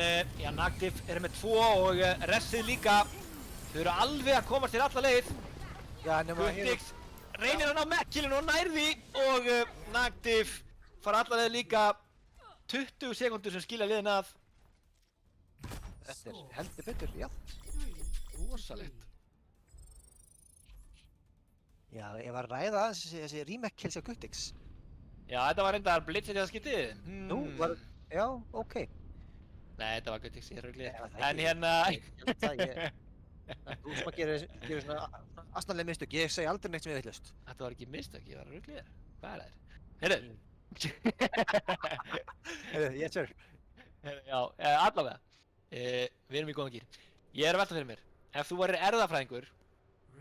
já, Nactive er með 2 og ressið líka. Þau eru alveg að komast til alla leið. Já, nema Guttix reynir að ná Mekkilinu og nærði og Nactive fara alla leið líka. 20 sekundur sem skilja liðin að. Þetta er heldur betur, já. Rosalegt. Já, ég var að ræða þessi remake kills á Guttix. Já, þetta var reyndar Blitzet í það skiptið. Nú, var... Já, ok. Nei, þetta var Guttix í rugli. Já, það En ekki. hérna... Þú sem að gerir svona asnalega mistök. Ég segi aldrei neitt sem ég vitlaust. Þetta var ekki mistök, ég var að rugli þér. Hvað er það? Heyrðu. Yes sir. Já, allavega. Við erum í góðan gír. Ég er að velta fyrir mér. Ef þú værir erfðafræðingur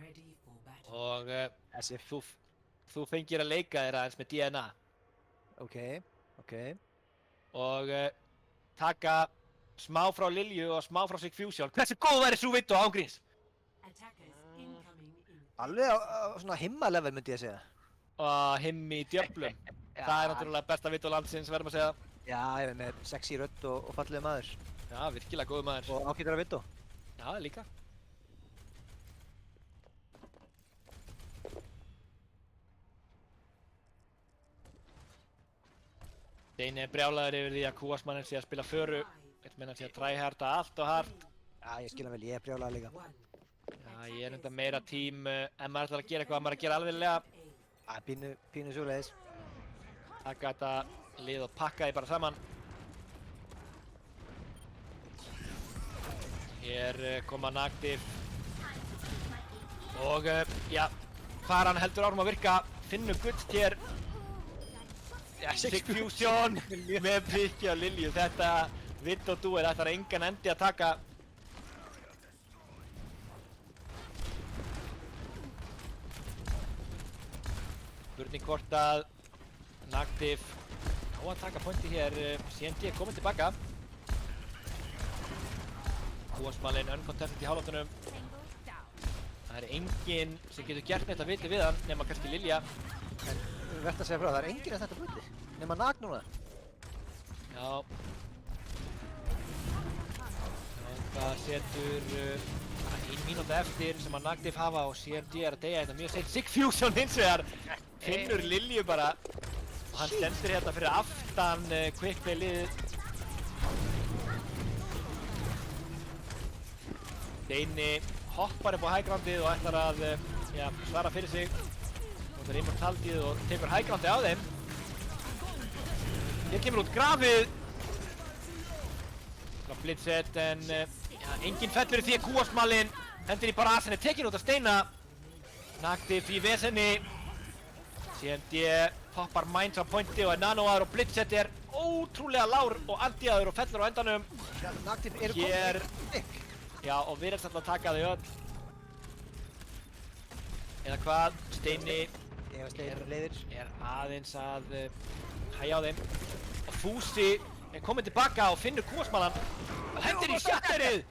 Ready for battle. og þú fengir að leika þér aðeins með DNA Ok. og taka smá frá Lilju og smá frá Six Fusion, hversu góð væri sú Vittu ángríns? Attackers incoming in. Alveg á svona himma-level myndi ég segja. Og himmi í djöflum. Það er náttúrulega besta Vittu landsins, verðum að segja. Já, ég veit með sexy rödd og fallega maður. Já, virkilega góð maður. Og ágætur að Vittu. Já, líka. Steini er brjálaður yfir því að kúasmanninn sé að spila föru. Vill meina sé að tryharda allt og hart. Já, ég skil hann vel, ég er brjálaður líka. Já, ég er enda meira tím, ef maður ætlar að gera eitthvað, maður að gera alveglega. Já, pínu svoleiðis. Taka þetta lið og pakka því bara saman. Hér koma Nactive. Og já, faran heldur árum að virka. Finnur Gutst hér. Six Fusion með prikki á Lilju. Þetta Vittu og Dúi ætlar engan endi að taka. Spurning hvort að Nactive á að taka pointi hér. CND er kominn tilbaka. Kúasmalinn uncontested í hálfáttunum. Það er enginn sem getur gert neitt að viti við hann nema kannski Lilja. En verðt að segja frá, það er enginn að þetta bruti. Nema Nag núna. Já. Það setur 1 mínúta eftir sem að Nactive hafa og CND er að deyja þetta mjög seint. Six Fusion hins vegar finnur Lilju bara og hann stendur hérna fyrir aftan Quickplay liðið. Steini hoppar upp á highgroundið og ætlar að svara fyrir sig. Það er immortaldið og tekur highgroundið á þeim. Hér kemur út grafið Frá Blitzet en já, enginn fellur í því að kúasmalinn hendur í barasinni, tekin út að steina. Nagdif í vesenni. CMD poppar Mines á pointi og Nanoaður og Blitzet ótrúlega lár og andiaður og fellur á endanum. Nagdif eru Hér, komið. já, og virðast alltaf að taka þau öll. Eða hvað, Steini Ef Steini leiðir. aðeins að hægja á þeim. Og Fúsi kominn tilbaka og finnur kúasmalann. Hendir í shatterið!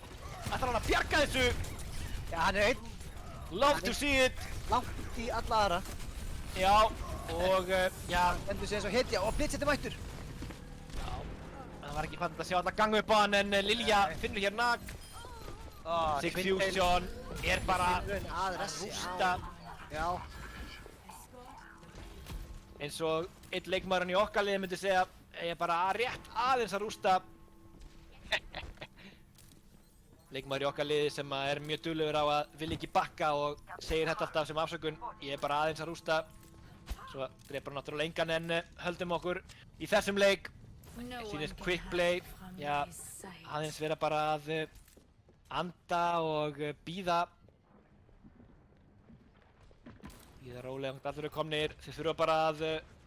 Ætlar hann að bjarga þessu? Já, hann er einn. Love to see it! Langt í alla aðra. Já, og já, Endur sig eins og hetja og Blitzet mættur. það var ekki fannst að sjá alla ganga upp á hann en Lilja finnur hér Nag. Sig Fusion bara að rústa Já. eins og einn leikmaðurinn í okkar liði myndi segja bara rétt aðeins að rústa. Leikmaður í okkar liði sem mjög duglegur á að vilja ekki bakka og segir þetta alltaf sem afsökun. Ég bara aðeins að rústa. Svo drepur hann náttúrulega engan en höldum okkur í þessum leik. Sýnist quick play, já, aðeins vera bara að anda og bíða. Bíða rólega, allir eru komnir. Þið þurfa bara að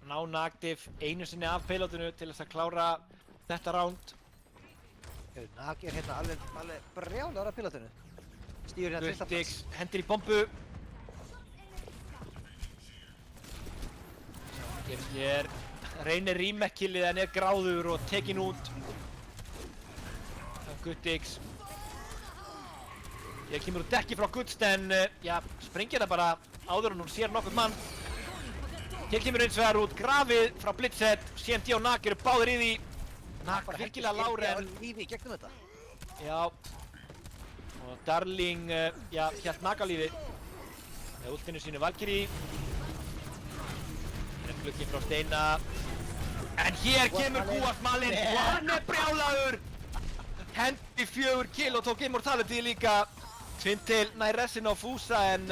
ná Nagdif einu sinni af payloadinu til þess að klára þetta round. Nag hérna alveg brjálaður af pilotinu. Stígur hérna Guttix hendir í bombu. Hér reynir remake-killið en gráður og tekinn út. Guttix. Ég kemur úr dekki frá Guttsten, já, sprengir það bara áður en hún sér nokkuð mann. Hér kemur eins vegar út grafið frá Blitzet, CMD og Nag eru báðir í því. Nag virkilega lár en lífi í gegnum þetta. já, og Darling, já, hélt Nag á lífi með ultinu sínu Valkyrie. Glukkin frá Steina. En hér kemur kúasmalinn og hann brjálaður. Hendi 4 kill og tók Immortality líka. Twintail nær ressin á Fúsa en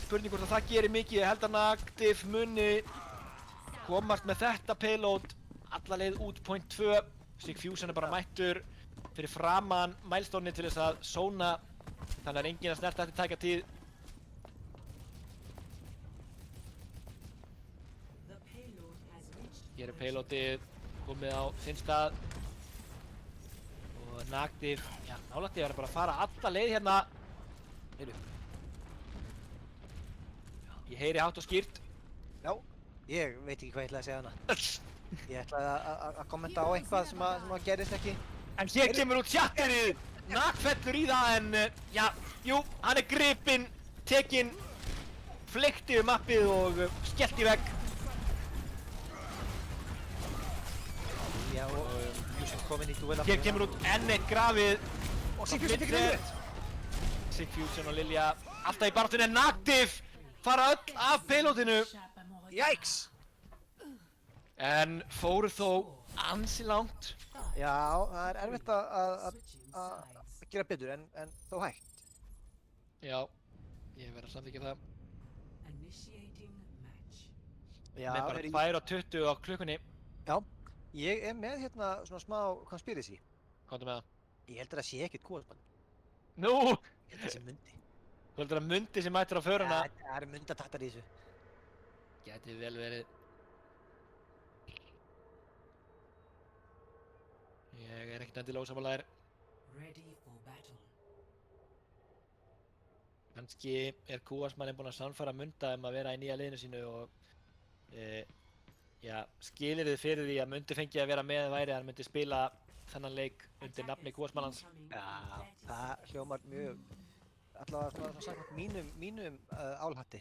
spurning hvort að það gerir mikið. Ég held að Nagdif muni komast með þetta payload alla leið út point 2. Sig Fusion bara mættur fyrir framan milestone til þess að sóna. Þannig að enginn að snerta eftir tæka tíð. Hér payloadið komið á sinn stað. Og Nagdif, já, nálægt ég bara að fara alla leið hérna. Heyrðu. Ég heyri hátt og skýrt. Já, ég veit ekki hvað ég ætlaði að segja hana. Ég ætlaði að kommenta á eitthvað sem að gerist ekki. En hér kemur út chatterið. Nag fellur í það en, já, jú, hann gripinn, tekinn, fleykti appið og skellt í vegg. Já, og Fusion kominn í duel. Hér kemur út enn eitt grafið. Og Sig Fusion tekur yfir. Sig Fusion og Lilja alltaf í baráttunni en Nagdif fara öll af payloadinu. Jæks! En fóru þó ansi langt. Já, það er erfitt að gera betur en þó hægt. Já, ég verð að samþykkja það. Initiating match. Já, Með bara 2:20 á klukkunni. Já, ég er með hérna svona smá conspiracy. Komdu með það. Ég held að það sé ekkert kúasmann. Nú! Ég held að það sé mundi. Þú heldur að Mundi sem mættir á föruna. Ja, það eru mundatattar í þessu. Gæti vel verið. Ég er ekkert endilega ósammála þér. Ready for battle. Kannski er kúasmanninn búinn að sannfæra Munda að vera í nýja liðinu sínu og já, skilyrðið fyrir því að Mundi fengi að vera með væri að hann myndi spila þennan leik undir nafni kúasmannans. Já, það hljómar mjög, allavega svona samkvæmt mínum álhatti.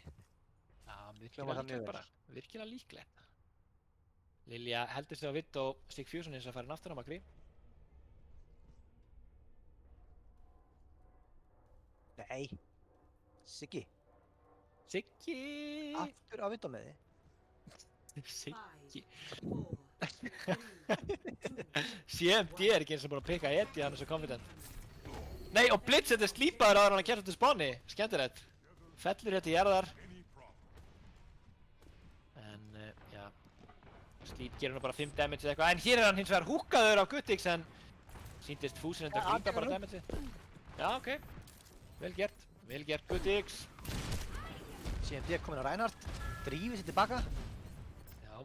Já, Hljómar það mjög vel. bara virkilega líklegt. Lilja heldur sig á vitt og Sig Fusion eins og fær hann aftur á makri. Nei, Siggi, Siggi! aftur á vitt á með þið. Siggi. 5, 4, 3, CMD er ekki eins og búinn að pikka Eddie, hann er svo confident. Nei, og Blitzet er slípaður áður en hann kemst til spáni. Skemmtilegt. Fellur hér til jarðar. En, já. Slíp gerir nú bara 5 damage eða eitthvað. En hér er hann hins vegar húkkaður á Guttix en Sýndist Fúsin Ja, hann líka bara tekur dæmið sig. Já, ok. Vel gert Guttix. CMD er komin á Reinhardt, drífið sér tilbaka. Já.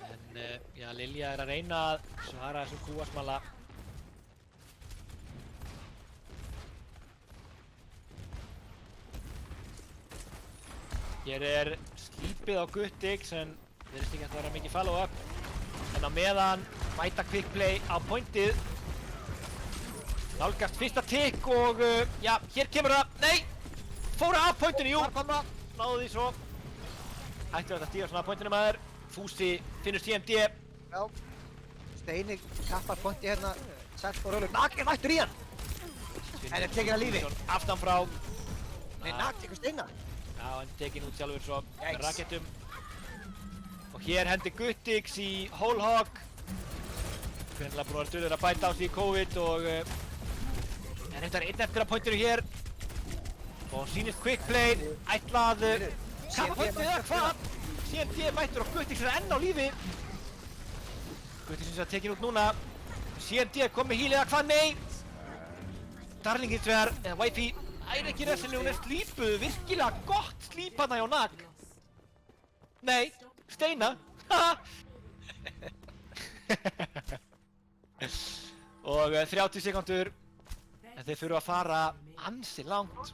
En, já, Lilja er að reyna að svara þessum kúasmala. Hér er slípið á Guttix en virðist ekki að það vera mikið follow-up. En á meðan mæta quickplay á pointið. Nálgast fyrsta tikk og já, hér kemur það. Nei! Fóru af pointinu, jú! Þar kom það. Náðu því svo. Hættu þetta stíga svona af pointinu maður. Fúsi finnur CMD. Já. Steini kappar pointi hérna, sæll og röðlug. Nag er mættur í hann! En er tekinn af lífi. Aftan frá. Nei, Nag tekur Steina. Já, hann tekinn út sjálfur svo Yikes. rakettum. Og hér hendi Guttix í Whole Hog. Greinilega búinn að vera duglegur að bæta á því í COVID og en reyndar einn eftir að pointinu hér. Og sýnist quickplay, ætlað kappa pointið eða hvað? CMD mættur og Guttix er enn á lífi. Guttix finnst að tekinn út núna. CMD kom með heal eða hvað? Nei! Darling hins vegar, eða Wifi, er ekki refsileg, hún er slípuð, virkilega gott slíp hana hjá Nag. Nei, Steina, haha! Og 30 sekundur, en þeir þurfa að fara ansi langt.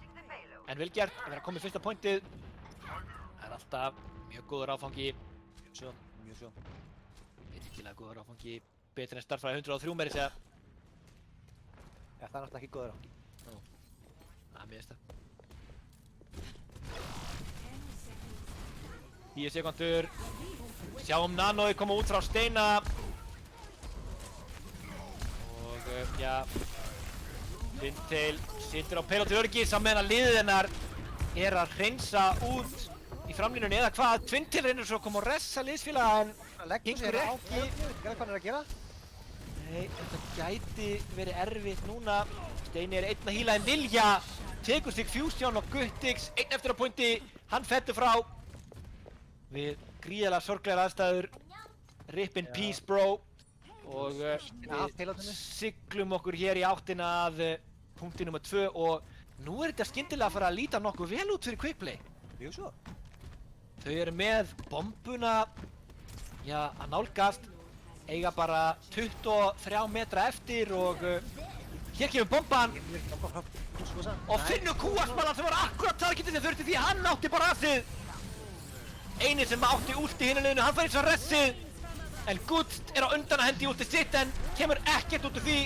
En vel gert, að vera komið fyrsta pointið. Það er alltaf mjög góður áfangi. Mjög svo. Virkilega góður áfangi, betur en starffræði 103 meira segja. Já, það er náttúrulega ekki góður á. Það miðist það. 10 sekundur. Sjáum Nanoi koma út frá Steina. Og já, Twintail situr á payload til öryggis á meðan að liðið hennar er að hreinsa út í framlínunni eða hvað. Twintail reynir svo að koma og ressa liðsfélaga en Leggur gengur sér á ekki. Hvað er hann að gera? Nei, þetta gæti verið erfitt núna. Steini er einn að heala en Lilja tekur sig Fusion og Guttix, einn eftir á pointi, hann fettur frá við gríðarlega sorglegar aðstæður. Rip in peace, bro. Og af payloadinu. við siglum okkur hér í áttina að punkti nr. 2 og nú er þetta skyndilega að fara að líta nokkuð vel út fyrir quickplay. Mjög svo. Þau eru með bombuna, já, að nálgast, eiga bara 23 metra eftir og hér kemur bomban og finnur kúasmalan sem var akkurat targetið sem þurfti því að hann átti bara assið. Eini sem átti últi hinu liðinu, hann fær eins og ressið. En Gutst er á undan að hendi últi sitt en kemur ekkert út úr því.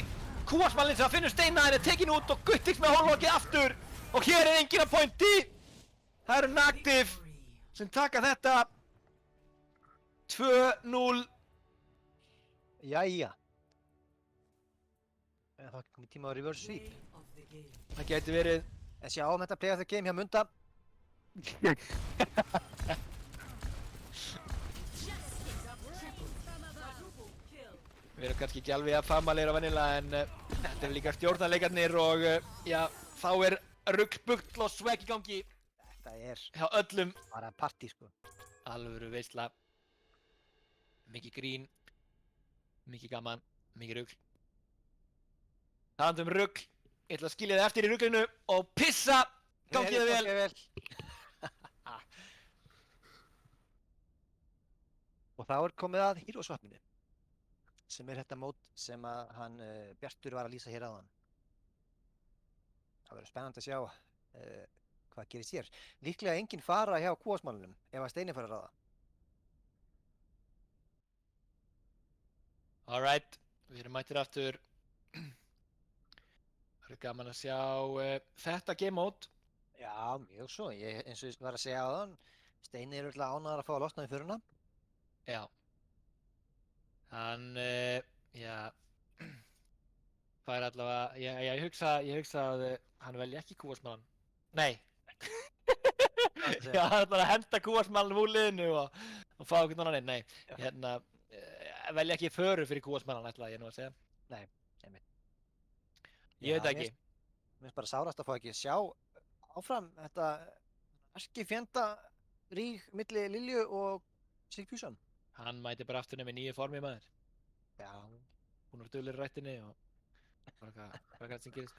Kúasmalinn sem finnur Steina er tekinn út og Guttix með hólokið aftur. Og hér er enginn að pointi. Það eru Nagdiv sem taka þetta 2-0. Jæja. Það er komið tíma á reverse sweep. Það gæti verið. En sjáum þetta play of the game hjá Munda. Við erum kannski ekki alveg að famalegir á venjulega en þetta eru líka stjórnarleikarnir og já, þá er ruglbugl og swag í gangi Þetta er hjá öllum. bara partí sko. Alvöru veisla. Mikið grín, mikið gaman, mikið rugl. Talandi um rugl, ég ætla að skilja þið eftir í ruglinu og pissa! Gangi þið vel! vel. Og þá er komið að Hero-swappinu, sem er þetta mót sem að hann Bjartur var að lýsa hér áðan. Það verður spennandi að sjá hvað gerist hér. Líklega enginn fara hjá kúasmálunum ef að Steini fara að ráða. Alright, við erum mættir aftur. Það er gaman að sjá þetta game mode. Já, mjög svo. Eins og ég var að segja áðan, Steini er örugglega ánægður að fá að losna í föruna. Já. Hann, já, fær allavega, ég hugsa að hann velji ekki kúasmalan. Nei. Já, hann ætlar að henda kúasmalan úr liðinu og fá einhvern annan inn. Nei, hérna, velja ekki föru fyrir kúasmalan ætlaði ég nú að segja. Nei, einmitt. Ég veit ekki. Mér finnst bara sárast að fá ekki að sjá áfram þetta erkifjenda ríg milli Lilju og Sig Fusion. Hann mæti bara aftur með nýju formi maður. Já, Hún var duglegur í rættinni og bara hvað sem gerist.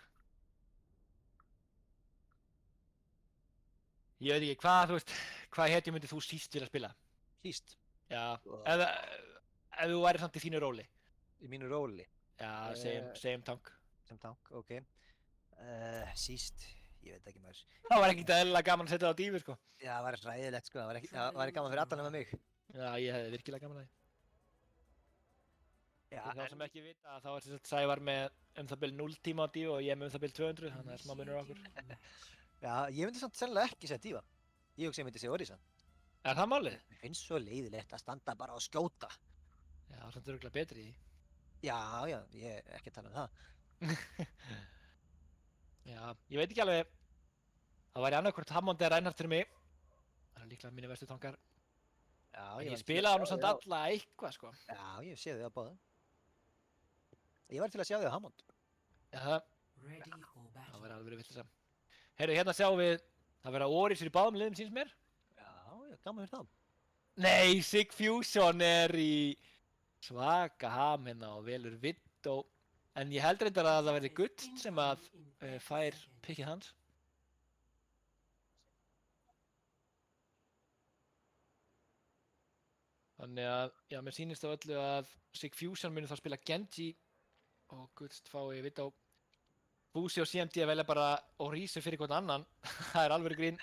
Ég veit ekki, hvað hetju myndið þú síst vilja spila? síst Já, Og- ef þú væri samt í þínu róli. í mínu róli Já, Eh, segjum tank. sem tank, ok. Síst, ég veit ekki maður. Það var ekkert eðlilega gaman að setja það á dífu, sko. Já, það var ræðilegt sko, það var gaman fyrir allan nema mig. Já, ég hefði virkilega gaman að því. Já, Fyrir þá sem ekki vita, þá er þess að Sævar með það bil 0 tíma á dífu og ég með það bil 200, þannig að það er smá munur á okkur. já, ég myndi samt sennilega ekki segja dífa. Ég hugsa ég myndi segja Orisa. Er það málið? Mér finnst svo leiðilegt að standa bara og skjóta. Já, samt örugglega betri í því. Já, já, ég er ekki að tala um það. Já, ég veit ekki alveg. Það væri annarkvort Hammond eða Reinhardt fyrir mig. Það er líklega mínu verstu tankar. Já, En ég var spilaði til nú að sjá samt þig á- alla eitthvað, sko. Já, ég sé þau á báða. Ég var til að sjá þau á Hammond. Já, það Ready for battle. væri alveg villisa. Heyrðu, hérna sjáum við, það verða Orisir í báðum liðum síns mér. Já, já, gaman fyrir það. Nei, Sig Fusion er í svaka ham hérna og velur Vittó. En ég held reyndar að það verði Gutt sem að fær pikkið hans. Þannig að, já, mér sýnist á öllu að Sig Fusion muni þá spila Genji og Gutt fái Vittó. Búsi og CMD velja bara Orisa fyrir hvern annan. Það er alveg grín.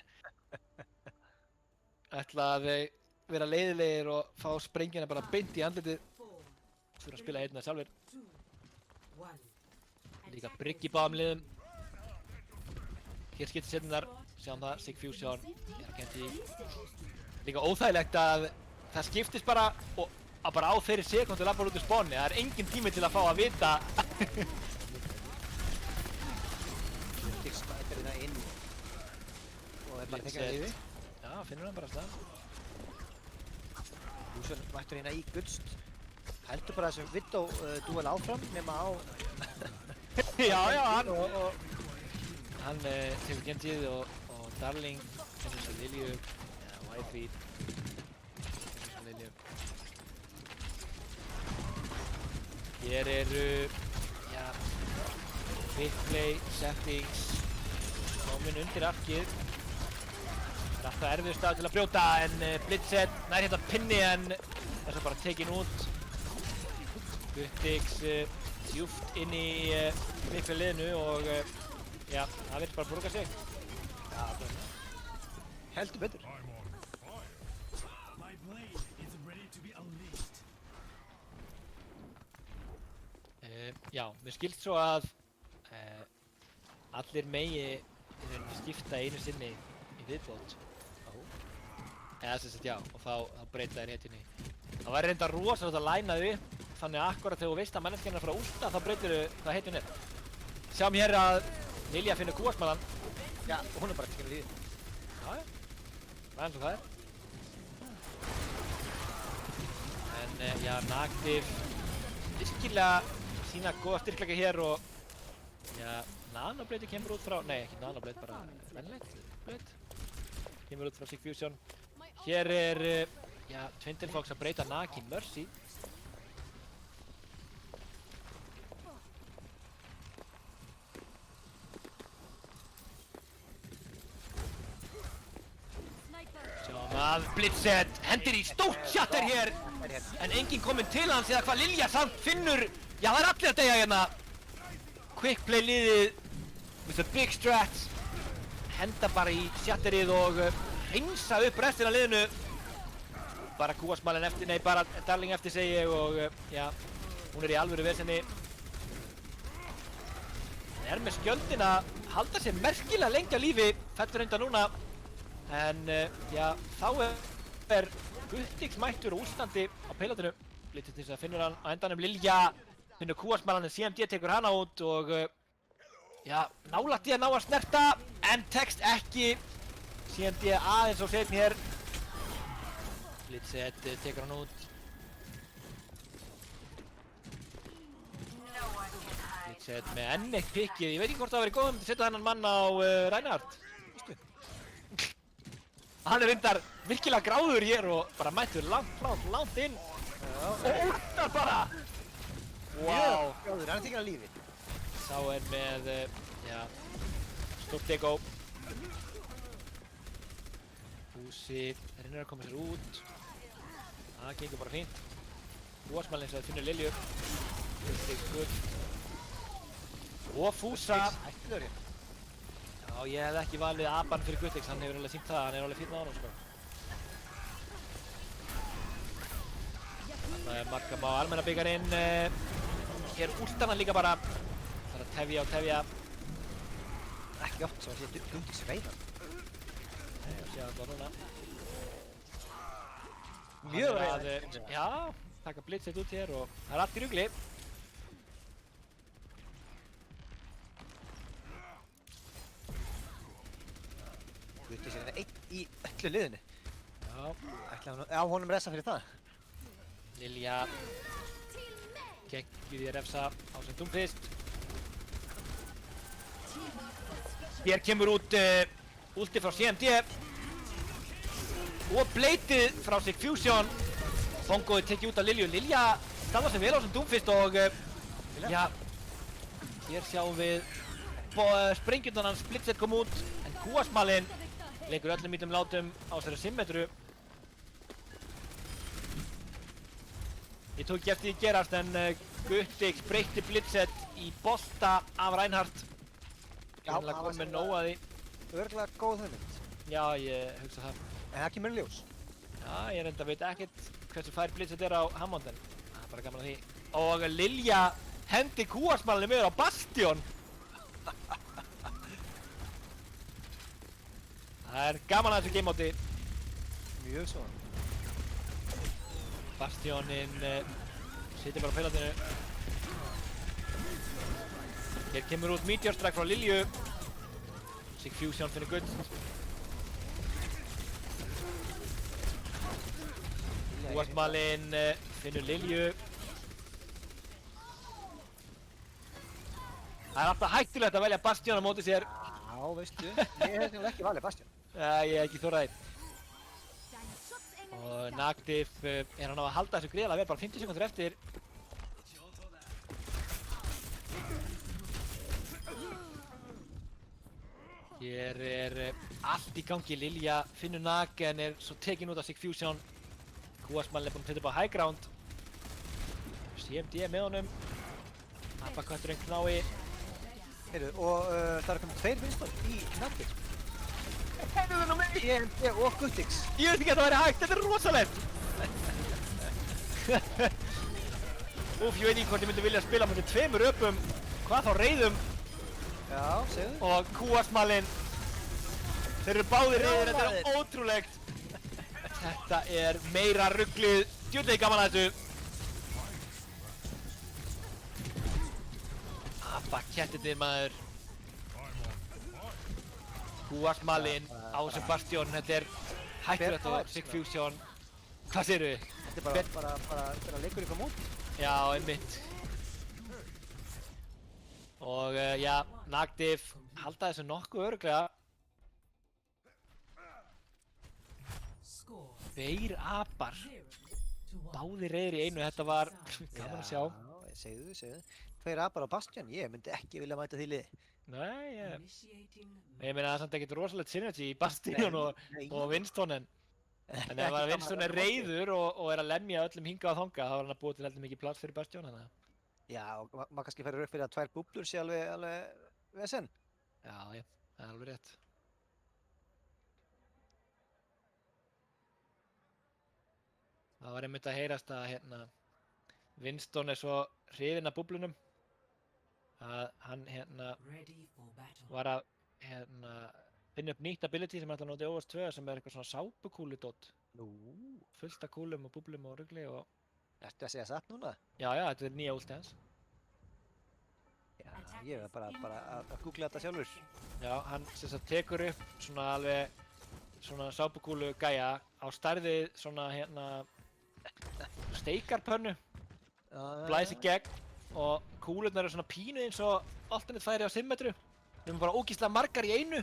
Ætla að vera leiðilegir og fá sprengjuna bara beint í andlitið. 4, Þurfa að spila einna sjálfur. 2, 1. Líka Brygg í báðum liðum. Hér skiptir setjumnar. Sjáum það, Sig Fusion. Hér er Genji. Líka óþægilegt að það skiptist bara og að bara á þeirri sekundu labbar út úr spáni. Það er engin tími til að fá að vita. Til skætir hérna inn og er bara að tekja það yfir. Já, finnur hann bara stað. Hússon mættur hérna í gutst. Heldur bara þessum Vittó dúel áfram nema á Já, hann og Hann tekur Genjið og Darling finnur svo Lilju. Já, Wifey. Finnur svo Lilju. Hér eru, já, quick play, settings, komin undir arkið. Það er alltaf erfiður stað til að brjóta en Blitzed nær hérna pinni en er svo bara tekin út. Guttix djúpt inn í miklu liðinu og já, það virðist bara borga sig. heldur betur. My blade is ready to be unleashed. Já, mér skilst svo að allir megi í rauninni skipta einu sinni í viðbót. Eða sem sagt já, og þá breyta þær hetjunni. Það væri reyndar rosalegt að læna þau upp, þannig að akkurat þegar þú veist að manneskjan er að fara að últa, þá breytir þau hvað hetjun er. Sjáum hér að Lilja finnur kúasmalan. Já, og hún er bara tekinn lífið. Já, já. Það er eins og það er. En já, Nagdif virkilega sína góða styrkleika hér og já, Nanoblade kemur út frá, nei ekki Nanoblade, bara venlegt Blade. Kemur út frá Sig Fusion. Hér er, já, Twintelfox að breyta Nagi í Mercy. Sjáum að Blitzed hendir í stórt shatter hér. En enginn kominn til hans eða hvað Lilja samt finnur. Já, það er allir að deyja hérna. Quick play liðið with the big strats. Henda bara í shatterið og hreinsa upp restina af liðinu. Bara kúasmalinn eftir, nei bara Darling eftir segi ég og já, hún er í alvöru vesenni. Hún er með skjöldin að halda sér merkilega lengi á lífi, fellur undan núna. En já, þá er Guttix mættur og ústandi á peilotinu. Blitzed til þess að finnur hann á endanum Lilja, finnur kúasmalan en CMD tekur hana út og já, nálægt í að ná að snerta, en tekst ekki. CMD aðeins og setn hér. Blitzed tekur hann út. Blitzed með enn eitt pikkið. Ég veit ekki hvort það væri góðum til að setja þennan mann á Reinhardt. Hann er reyndar virkilega gráður hér og bara mættur langt inn. Og úttar bara! Wow! Gráður, hann er tekinn af lífi. Sá er með, já, stórt ego. Fúsi reynir að koma sér út. Það gengur bara fínt. Búarsmælinn sem finnur Lilju. Gull. Og Fúsa. Ætluður ég. Já, ég hef ekki valið Aban fyrir Gullix, hann hefur alveg sýnt það, hann er alveg fínn á honum, sko. Þannig að marka má almennabikarinn. Hér últar hann líka bara. Það er að tefja og tefja. Ekki oft sem að sé Gullix veiðan. Nei, og sjá þetta núna. Mjög Hann er veiðan. Já, taka blitzið út hér og það er allt í rugli. Gullix er einn í öllu liðinu. Já, Já, honum resa fyrir það. Lilja geggjuð í að refsa á sem Doomfist. Hér kemur út ulti frá CMD og bleitið frá sig Fusion. Bongoði tekið út af Lilju. Lilja standa sig vel á sem Doomfist og já, hér sjáum við sprengjurnar hans Blitzet kom út en Kúasmalinn leikur öllum ítum látum á þessari symmetru. Ég tók ekki eftir því gerast en Guttix breytti Blitzet í bolta af Reinhardt. Já, Þannig að það var komið nóg að því. Örgulega góð hugmynd. Já, ég hugsa það. En það kemur í ljós. Já, ég reynda veit ekkert hversu fær Blitzet er á Hammond en það er bara gaman að því. Og Lilja hendi Kúasmalinu meður á Bastion. Það er gaman að þessu gameáti. Mjög svo. Bastioninn situr bara á peilatinu. Hér kemur út Meteor Strike frá Lilju. Sig Fusion finnur gull. Kúasmalinn finnur Lilju. Það er alltaf hættulegt að velja Bastion á móti sér. Já, veistu. Ég hef ekki valið Bastion. Ég hef ekki þorað einn. Og Nagdif er hann á að halda þessu gríðarlega vel, bara 50 sekundur eftir. Hér er allt í gangi. Lilja finnur Nag en er svo tekin út af sig Fusion. Kúasmalinn er búinn að setja upp á high ground. CMD með honum. Abakötturinn knái. Heyrðu, og það eru komið 2 vinstor í Nagdif. Heyrðu þennan mig! CMD og Guttix. Ég veit ekki að það væri hægt, þetta er rosalegt! Úf, ég veit ekki hvort ég myndi vilja spila með 2 öpum. Hvað þá reyðum Já, segðu. og Kúasmalinn. Þeir eru báðir reyðir, þetta er Brjálaðir. ótrúlegt. Þetta er meira ruglið, djúlega gaman að þessu. Abakettirnir maður. Kúasmalinn á þessum Bastion, þetta er hættulegt og Sig Fusion. Hvað segirðu? Þetta er bara leikur ykkur út. Já, einmitt. Og já, Nagdif halda þessu nokkuð örugglega. Score 2 apar, 0 to 1. báðir reyðir í einu, þetta var gaman að sjá. Já, segðu. 2 apar á Bastion, ég myndi ekki vilja mæta því liði. Nei, Initiating ég meina það er samt ekkert rosalegt synergy í Bastion og Winston en ef að Winston er reyður og er að lemja öllum hingað og þangað þá er hann að búa til heldur mikið pláss fyrir Bastion hana. Já, og maður kannski færir upp fyrir að 2 búblur sé alveg vesen. Já, það er alveg rétt. Það var einmitt að heyrast að Winston er svo hrifinn af búblunum að hann ready for battle. var að finna upp nýtt ability sem er alltaf notið Overwatch 2 sem er eitthvað svona sápukúludót. Nú, Fullt af kúlum og búblum og rugli og ertu að segja satt núna? já, þetta er nýja ulti hans. Já, ég er bara að googla þetta sjálfur. Já, hann sem sagt tekur upp svona alveg svona sápukúlu gæja á stærðið svona steikarpönnu, blæs í gegn og kúlurnar eru svona pínu eins og alternate færi á symmetru. Við erum bara ógeðslega margar í einu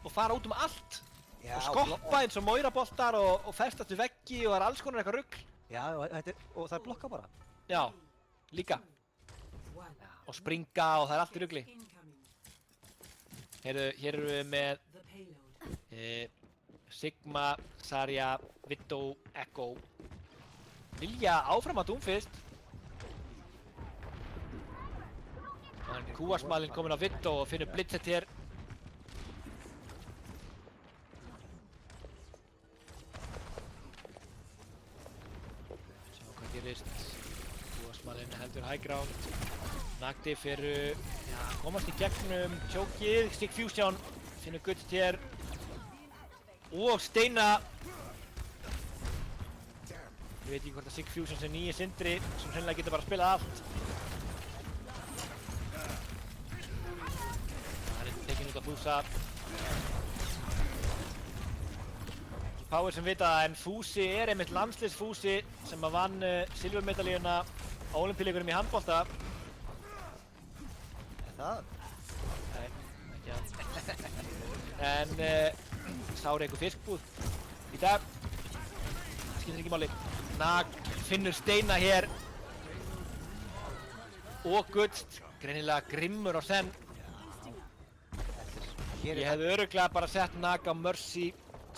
og fara út um allt. Já, og skoppa eins og mauraboltar og festast við veggi og það er alls konar eitthvað rugl. Já, og það er blokka bara. Já, líka. One. Og springa og það er allt í rugli. Incoming. Hér erum við með The payload. Sigma, Zarya, Widow, Echo. Vilja áfram að Doomfist. Þannig kúasmalinn kominn á Widow og finnur blitzet hér. Sjá hvað gerist. Kúasmalinn heldur high ground. Nagdif eru, já, komast í gegnum tjókið. Stick Fusion finnur gutt hér. Og Steina. Ég veit ekki hvort að Sig Fusion sem nýji Sindri sem hreinlega getur bara að spila allt. Það er tekinn út að Fúsa. Power sem vita en Fúsi er einmitt landsliðsfúsi sem að vann silfurmedaljuna á Ólympíuleikunum í handbolta. Er það? Nei, ekki hann. En Sári einhver fiskbúð í dag. Skilur ekki máli. Nag finnur Steina hér. Og Gutst. Greinilega grimmur á senn. Ég hefði örugglega bara sett Nag á Mercy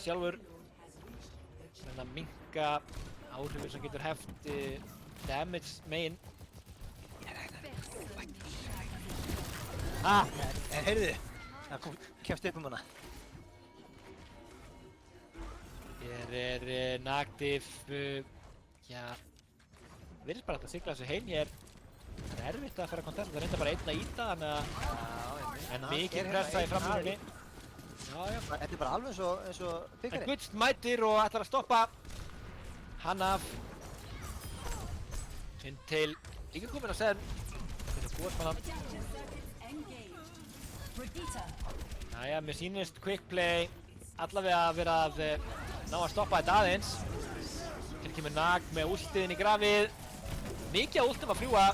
sjálfur. Þannig að minnka áhrifir sem getur heft damage megin. Heyrðu, það kom kemst upp hana. Hér er Nagdif, já, virðist bara að sigla þessu heim hér. Það er erfitt að fara að kontesta, það reyndar bara einn að íta, þannig að en mikið pressa í framlínunni. Já, já. Þetta er bara alveg eins og En byggarinn. Gutst mætir og ætlar að stoppa hann af. Fintail líka kominn á senn. Þetta er góðsmanna. Jæja, mér sýnist Quick Play allavega að vera að ná að stoppa þetta aðeins. Hér kemur Nag með últiðinn í grafið. Mikið á últum að fljúa.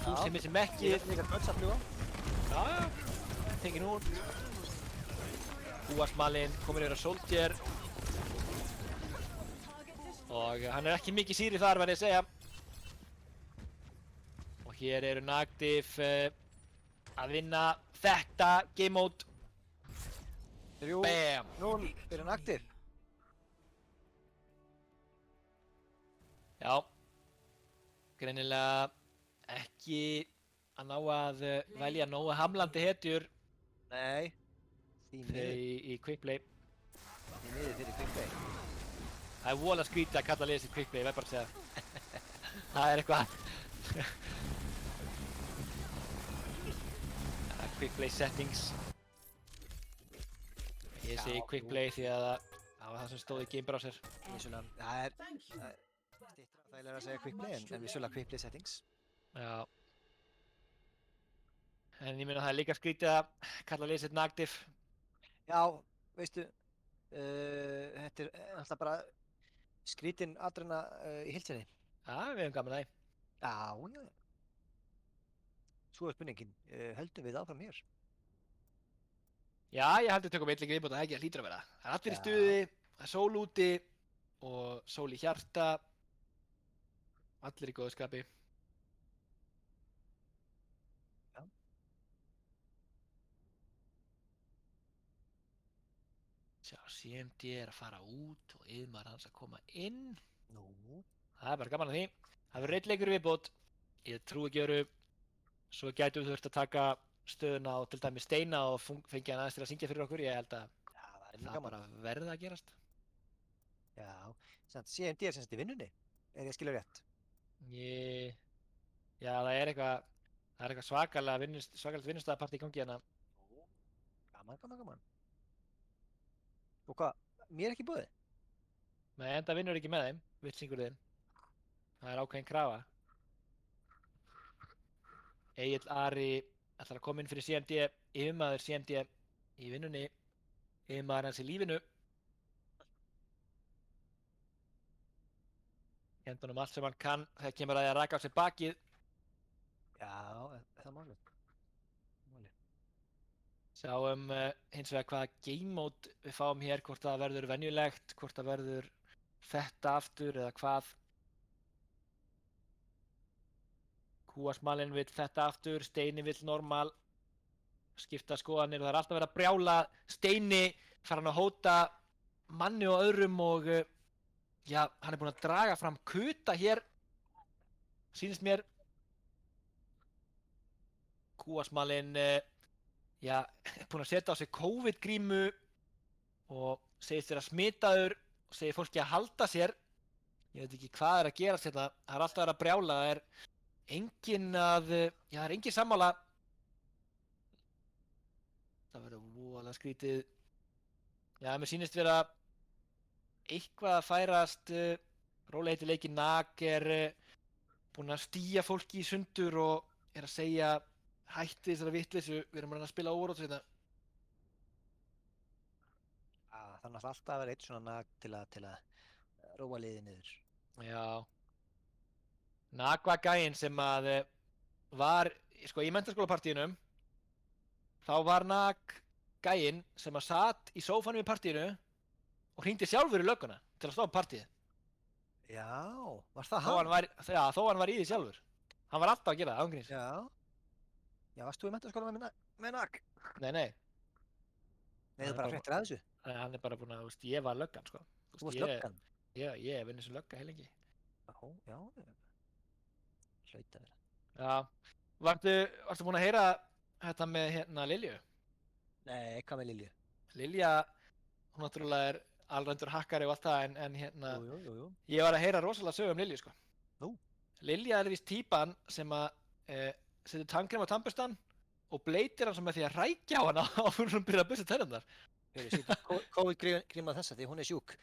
Fúsi missir mekkið. Líka bölls að fljúa. Já, já. Tekinn út. Kúasmalinn kominn yfir að Soldier. Og hann er ekki mikið sýri þar, verð ég að segja. Og hér eru Nagdif að vinna þetta game mode. 3-0 fyrir Nagdif. Já, greinilega ekki að ná að velja nógu hamlandi hetjur Nei, því miður. í Quick Play. Því miður fyrir Quick Play. Það er voðalega skrítið að kalla liðið sitt Quick Play, ég verð bara að segja. Það er eitthvað. Quick Play settings. Ég segi Quick Play því að það var það sem stóð í Game Browser. Vissulega, það er stittra og þægilega að segja Quick Play en vissulega Quick Play settings. Já. En ég meina það er líka skrítið að kalla liðið sitt Nagdif. Já, veistu, þetta er alltaf bara skrítin atrenna í heilsinni. Já, við hefum gaman að því. Já, já. Svo er spurningin, höldum við áfram hér? Já, ég held að tökum eitt leik viðbót að það ekki að hlýtur að vera. Það er allir í Já. stuði, það er sól úti og sól í hjarta. Allir í góðu skapi. Já. Sjá, CMD er að fara út og Yðmar hans að koma inn. Nú. Það er bara gaman að því. Það verður eitt leikur viðbót. Ég trúi ekki öru. Svo gætum við þurft að taka stöðuna á til dæmis Steina og fengi hann aðeins til að syngja fyrir okkur. Ég held að Já, það er mjög það gaman. bara verði að gerast. Já, samt CMD er sem sagt í vinnunni, ef ég skilur rétt. Já, það er eitthvað svakalegt vinnustæðapartí í gangi hérna. Gaman, gaman, gaman. Og hvað, mér er ekki búið? Nei, enda vinnur ekki með þeim, vitsingurðinn. Það er ákveðin krafa. Egill Ari ætlar að koma inn fyrir CMD, yfirmaður CMD í vinnunni, yfirmaður hans í lífinu. Kenndi honum allt sem hann kann þegar kemur að því að raka á sér bakið. Já, það er málið. Sjáum hins vegar hvaða game mode við fáum hér, hvort það verður venjulegt, hvort það verður þetta aftur eða hvað. Kúasmalinn vill þetta aftur, Steini vill normal. Skipta skoðanir og það er alltaf verið að brjála. Steini fara hann að hóta manni og öðrum og já, hann er búinn að draga fram kuta hér. Sýnist mér. Kúasmalinn já, búinn að setja á sig COVID-grímu og segist vera smitaður og segir fólki að halda sér. Ég veit ekki hvað er að gerast hérna. Það er alltaf verið að brjála. Það er engin sammála. Það verður voðalega skrítið. Já, mér sýnist vera eitthvað að færast. Róli heitir leikinn Nag er búinn að stía fólki í sundur og er að segja hætti þessari vitleysu, við erum að reyna að spila Overwatch hérna. Það er náttúrulega alltaf að vera eitt svona Nag til að róa liðið niður. Já. Nag var gæinn sem að var, sko í menntaskólapartíinu, þá var Nag gæinn sem að satt í sófanum í partíinu og hringdi sjálfur í lögguna til að stoppa partíið. Já, var það hann? Þó hann var í því sjálfur. Hann var alltaf að gera það, ángríns. Já, varst þú í menntaskóla með Nag? Nei. Nei, þú bara fréttir að þessu? Nei, hann er bara búinn að, þú veist, ég var löggan, sko. Þú varst löggan? Ég hef vinnið sem lögga heilengi. Já. Hlaut að vera. Já. Varstu búinn að heyra þetta með hérna Lilju? Nei, hvað með Lilju? Lilja, hún náttúrulega er alræmdur hakkari og allt það, en hérna, Jú. ég var að heyra rosalega sögu Lilju, sko. Nú? Lilja er víst típan sem að setur tannkrem á tannburstan og bleytir hann svo með því að rækja á hana á fyrir hún byrja að bursta tennurnar. COVID-gríma þessa því hún er sjúk.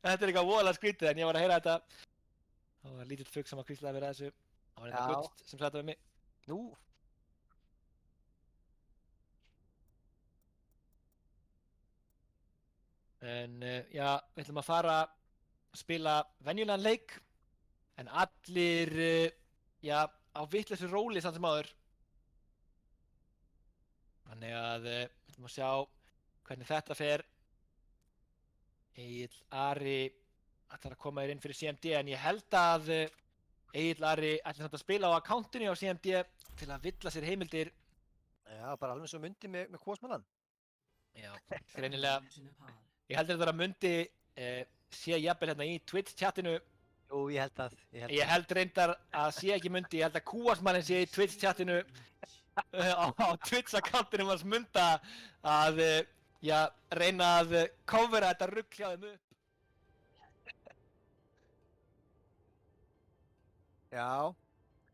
Þetta er eitthvað voðalega skrítið, en ég var að heyra þetta. Það var lítill fugg sem var hvíslaði að vera þessu. Það var eitthvað gutt sem sagði þetta við mig. Nú? En já, við ætlum að fara að spila venjulegan leik, en allir, já, á vitleysu róli samt sem áður. Þannig að við ætlum að sjá hvernig þetta fer. Egill Ari ætlar að koma þér inn fyrir CMD, en ég held að Egill Ari ætlar samt að spila á accountinu á CMD til að villa sér heimildir. Já, bara alveg svo Mundi með Kúasmalan. Já, greinilega. Ég held að þetta Mundi sé jafnvel hérna í Twitch-chatinu. Jú, ég held að. Ég held reyndar að sé ekki Mundi, ég held að Kúasmalinn sé í Twitch-chatinu á Twitch-accountinu hans Munda að reyna að covera þetta rugl hjá þeim upp. Já,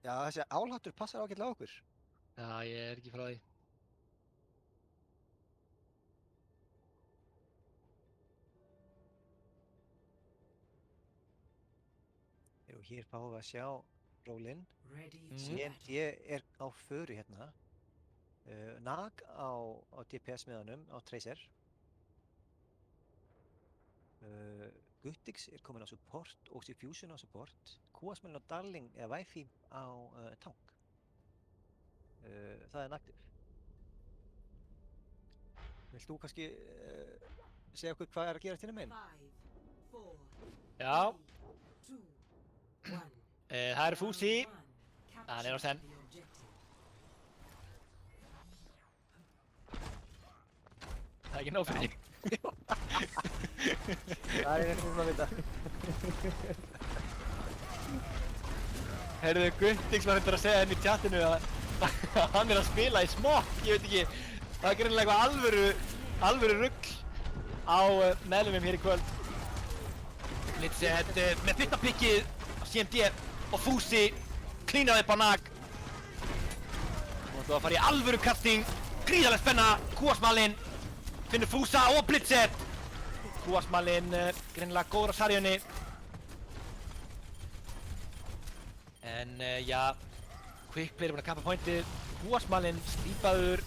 þessi álhattur passar ágætlega á okkur. Já, ég er ekki frá því. Hér fáum við að sjá rólinn. Ready CMD er á föru hérna. Nag á DPS miðanum á Tracer. Guttix er komin á support og Fusion á support. Kúasmalinn og Darling eða Wi-Fi á tank. Það er Nagdif. Vilt þú kannski segja okkur hvað er að gerast hérna megin? 5, 4, Já. 2, 1. Það er Fúsi. Hann er á senn. Það er ekki nóg fyrir þig. Það er eitthvað að vita. Heyrðu, Guttix var reyndar að segja henni í chatinu að hann er að spila í smokk, ég veit ekki. Það er greinilega eitthvað alvöru rugl á meðlumum hér í kvöld. Blitzett með fyrsta pikkið á CMD og Fúsi klínaði upp á Nag. Og þú að fara í alvöru casting, gríðarlega spenna, Kúasmalinn finnur Fúsa og Blitzett. Kúasmalinn greinilega góður á sarjunni. En já, Quickplay er búinn að kappa pointið. Kúasmalinn slípaður.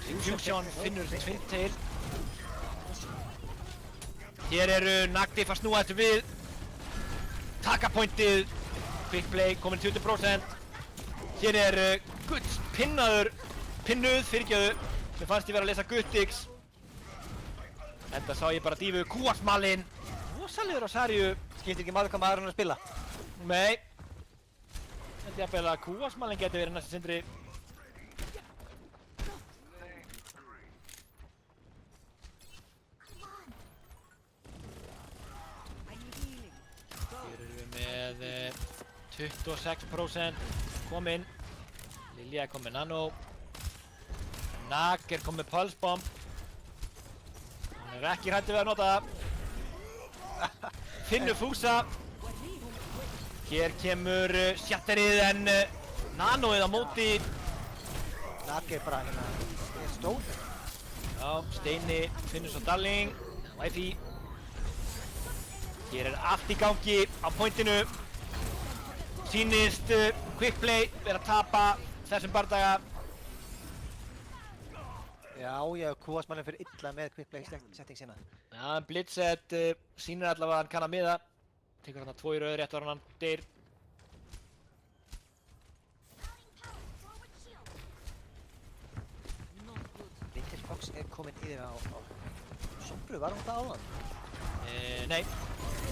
Fusion finnur Twintail. Hér eru Nagdif að snúa þessu við. Taka pointið. Quickplay komin 20%. Hér er Guts pinnuð, fyrirgjöðu. Mér fannst ég vera að lesa Guttix. Enda sá ég bara dífu kúasmalinn. Rosalegur á Sarju. Skiptir ekki máli hvað maður hann að spila. Nei. Þetta jafnvel að kúasmalinn geti verið næsta Sindri. Hér erum við með 26% kominn. Lilja er komið með Nano. Nag er komið með Pulse Bomb. Hann er ekki hræddur við að nota það. Finnur Fúsa. Hér kemur Shatterið en Nanoið á móti. Nag er bara er stór. Já, Steini finnur svo Darling. Wifi. Hér er allt í gangi á pointinu. Sýnist Quickplay vera að tapa þessum bardaga. Já, kúasmanninn fyrir illa með quickplay setting sína. Já, en Blitzet sýnir allavega að hann kann að miða. Tekur þarna 2 í röð rétt áður en hann deyr. Winter Fox er kominn yfir á Sombru, var hún það áðan? Nei,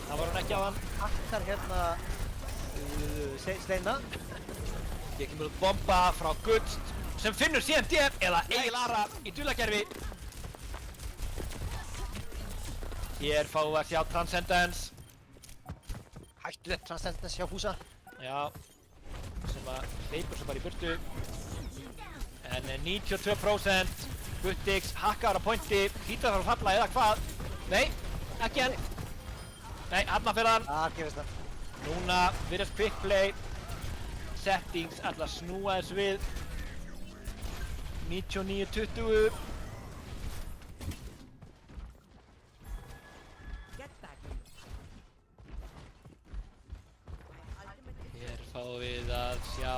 það var hún ekki á hann. Hakkar hérna Steina. Hér kemur út bomba frá Guts sem finnur CMD eða Eilara í dulargerfi. Hér fáum við að sjá Transcendence. Hættu þetta Transcendence hjá Fúsa. Já, sem að hleypur svo bara í burtu. En 92%. Guttix hakkar á pointi. Hlýtur að fara að falla eða hvað? Nei, ekki enn. Nei, hann fyrir hann. Það gerist það. Núna virðast Quickplay settings alltaf snúa þess við. 99-20. Hér fáum við að sjá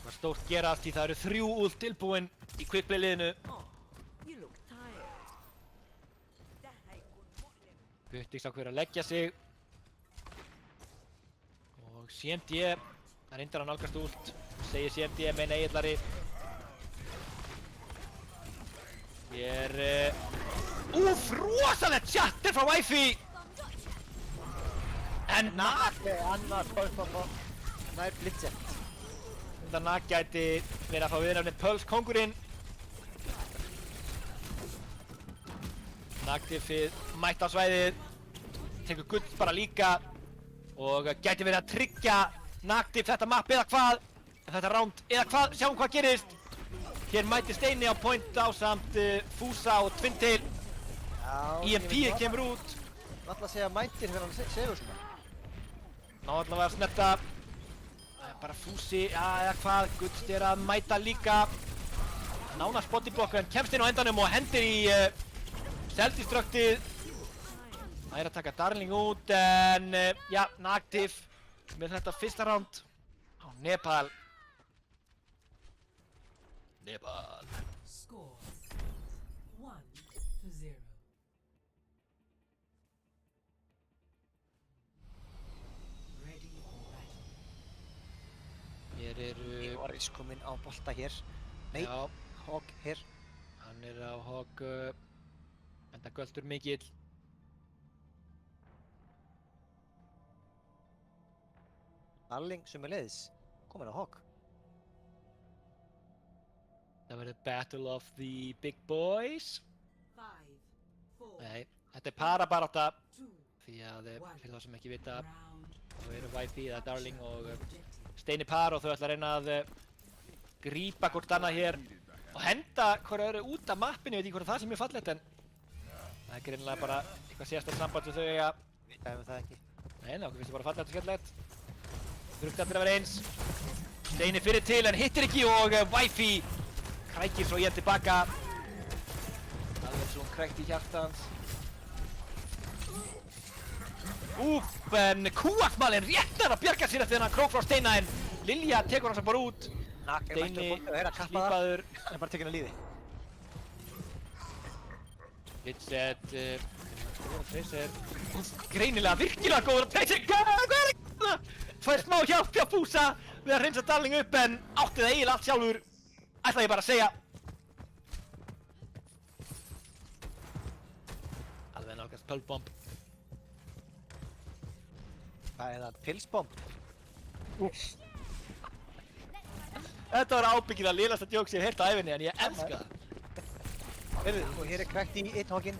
hvað stórt gerast því það eru 3 ult tilbúin í Quickplay liðinu. Guttix ákveður að leggja sig. Og CMD, það reyndar að nálgast ult, segir CMD með neyðlari. Hér, rosalegt shatter frá Wifi! En Nag, Annar nær Blitzet. þetta Nag gæti verið að fá viðnefnið Pulse kóngurinn. Nagdifið mætt á svæðið, tekur Guts bara líka og gæti verið að tryggja Nagdif þetta mapp eða hvað, þetta round eða hvað, sjáum hvað gerist. Hér mætir Steini á point ásamt Fúsa og Twintail. EMP-ið kemur út. Náttúrulega segja mætir þegar hann segur svona. Ná allavega að snerta. Bara Fúsi, já eða hvað, Guts er að mæta líka. Nánast bodyblokku en kemst inn á endanum og hendir í self-destructið. Það er að taka Darling út en já, Nagdif með þetta fyrsta round á Nepal. Nepal. Score 1-0. Ready for battle. Hér eru... Oris kominn á bolta hér. Nei, Já, Hog hér. hann er á Hog enda göldur mikill. Darling sömuleiðis, kominn á Hog. Það verður Battle of the Big Boys. 5, 4, Nei, þetta er parabarátta 2, því að fyrir þá sem ekki vita round, þá eru Wifi eða Darling og Steini par og þau ætla að reyna að grípa hvort annað hér og henda hverju öðru út af mappinu. Ég veit ekki hvort það sem er fallegt en það er greinilega bara eitthvað sérstakt samband við þau eiga. Við hefum það ekki. Nei, okkur finnst það bara fallegt og skemmtilegt. Þurfti allir að vera eins. Steini fyrir til en hittir ekki og Wifi krækir svo hér tilbaka. Alveg svo hún krækti í hjartans. En Kúaksmalinn réttar að bjarga sér eftir þennan krók frá Steina en Lilja tekur hans bara út. Nag er mættur á Steini bolta og er að kappa það. slípaður. Hann er bara tekinn að lífi. Blitzet, Tracer, greinilega virkilega góður Tracer, hvað er það? fær smá hjálp hjá Fúsa við að hreinsa Darling upp en átti það eiginlega allt sjálfur. Ætla ég bara að segja. Alveg nálgast pölbomb. Hvað er það? Pilsbomb? Þetta var ábyggilega lélasta djók sem ég hef heyrt á ævinni en ég elska það. Heyrðu, og hér er krækt í einn hókinn.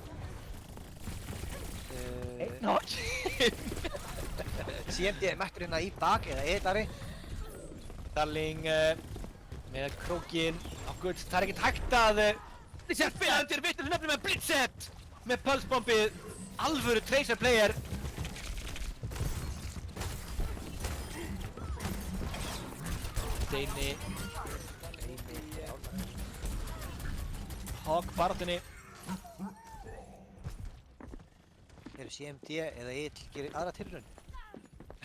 CMD mættur hérna í bak eða edari. Darling með krókinn á Guts. Það er ekkert hægt að þessi er fyrrandir vittur nefnum með Blitzet með pulsebombið. Alvöru Tracer player. Steini Hog barðinni. Heyrðu, CMD eða Egill gerir aðra tilraun.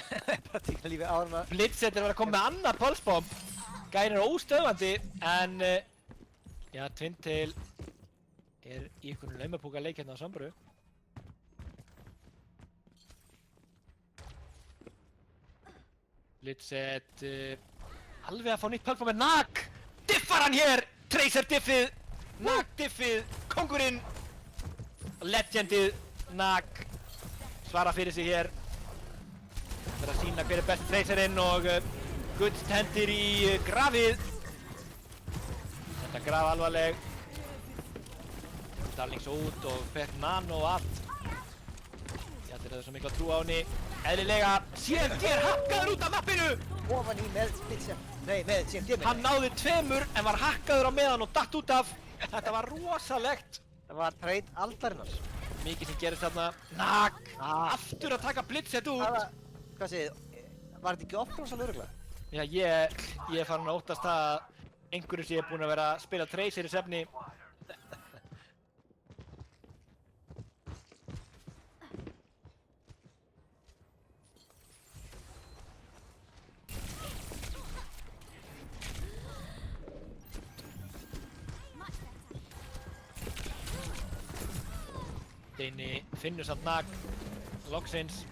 Bara tíkna lífið áður með. Blitzet er að vera að koma með annað pulsebomb. Gærin er óstöðvandi en já, Twintail er í einhvern laumapúka leik hérna á Sambru. Blitzet alveg að fá nýtt pulsebomb með Nag. Diffar hann hér! Tracer diffið, Nag diffið, kongurinn. Legendið Nag svara fyrir sig hér. Það er að sína hver er besti Tracerinn og Guts hendir í grafið. Þetta graf alvarleg. Darlings út og fer nano og allt. Ég ætla það svo miklu að trúa á henni. Eðlilega, CMD er hakkaður út af mappinu! Ofan í með Blitzet. Nei, með CMD með. Hann náði tveimur en var hakkaður á meðan og datt út af. Þetta var rosalegt. Það var trade aldarinnar. Mikið sem gerist þarna. Nag! Aftur að taka Blitzet út. Hvað segið, var þetta ekki offrosa lögregla? Já, ég er farin að óttast það að einhverju sé búinn að vera að spila Tracer í svefni. Steini finnur samt Nag, loksins,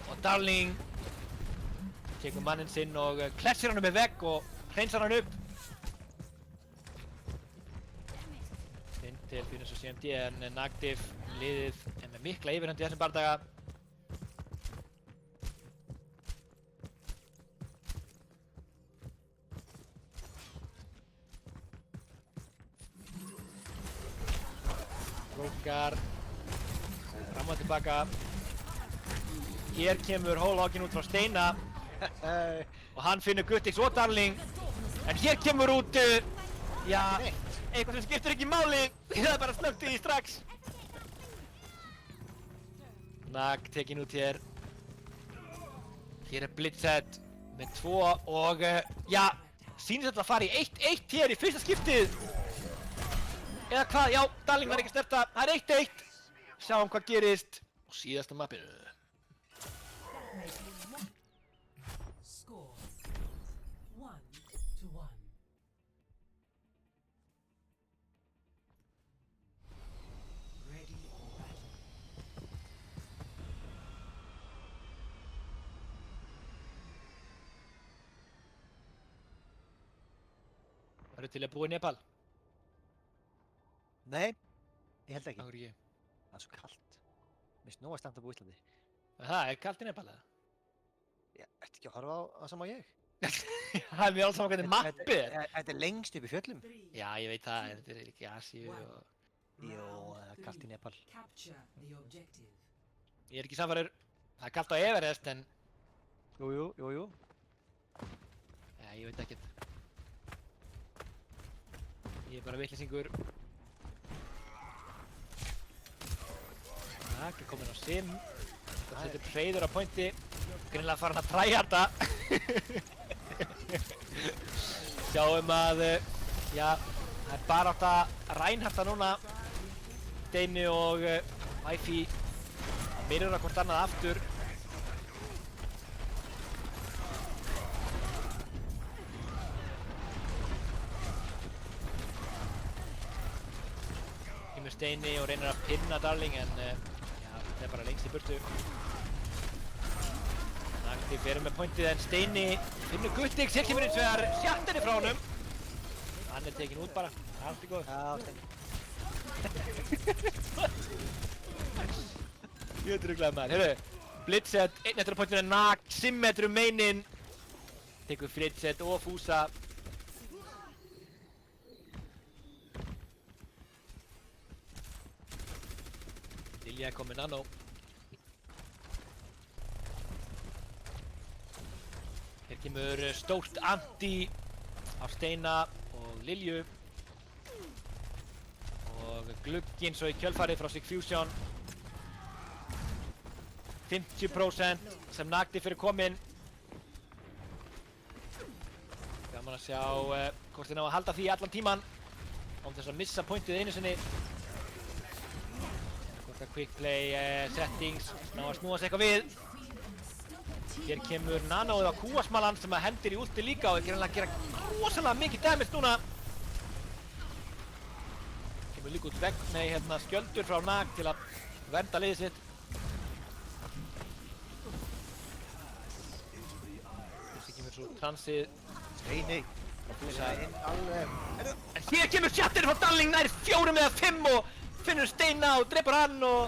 og Darling tekur manninn sinn og klessir hann með vegg og hreinsar hann upp. Twintail finnur svo CMD en Nagdiff liðið er með mikla yfirhönd í þessum bardaga. Rókar fram og tilbaka. Hér kemur Hólhókin út frá Steina og hann finnur Guttix og Darling en hér kemur út já, eitthvað sem skiptir ekki máli það er bara slögt í því strax. Nag tekinn út hér. Hér er Blitzet með 2 og já, sýnist þetta að fara í 1-1 hér í fyrsta skiptið eða hvað, já, Darling var ekki snerta. Það er 1-1. Sjáum hvað gerist á síðasta mappinu. Score 1-1. Ready for battle. Varu til að búa í Nepal? Nei, ég held ekki. Akkur ekki. Það er svo kallt. Mér finnst nóg að standa upp á Íslandi. Það er kalt í Nepal eða? Já, ertu ekki að horfa á sama og ég? Það er mér alls saman hvernig mappið er. Þetta er lengst upp í fjöllum. Já, ég veit það, þetta er ekki Asíu og... Jó, það er kallt í Nepal. Capture the objective. Ég er ekki samfærður. Það er kalt á Everest en... Jú. Já, ég veit ekkert. Ég er bara vitleysingur. Nag er kominn á sim. Það setur hreiður á pointi. Greinilega farin að tryharda. Sjáum að, já, það er bara átt að rænharta núna. Steini og Mæfi að mirra hvort annað aftur. Kemur Steini og reynir að pinna Darling en já, þetta er bara lengst í burtu. Nag Gutti fer með pointið en Steini finnur Gutti, hér kemur hins vegar Shattery frá honum. Hann tekinn út bara, allt góð. Já, Steini. Ég veit ruglaði maður, heyrðu. Blitzet, einn eftir að pointinu er Nag, Symmetru meinin. Tekur Fritzet og Fúsa. Lilja er komin Nano. Hér kemur stórt anti á Steina og Lilju. Og glugginn svo í kjölfarið frá Sigfusion. 50% sem Nagdi fyrir kominn. Gaman að sjá hvort þið ná að halda því allan tíman án þess að missa pointið einu sinni. Hvort að quick play settings ná að snúa sig eitthvað við. Hér kemur Nanoið á kúasmalan sem að hendir í ulti líka og er greinlega að gera rosalega mikið damage núna. Kemur líka út vegg með skjöldur frá Nag til að vernda liðið sitt. Svo transið Steini. Alveg. En hér kemur Shattery frá Darling nær 4 eða 5 og finnur Steina og drepur hann og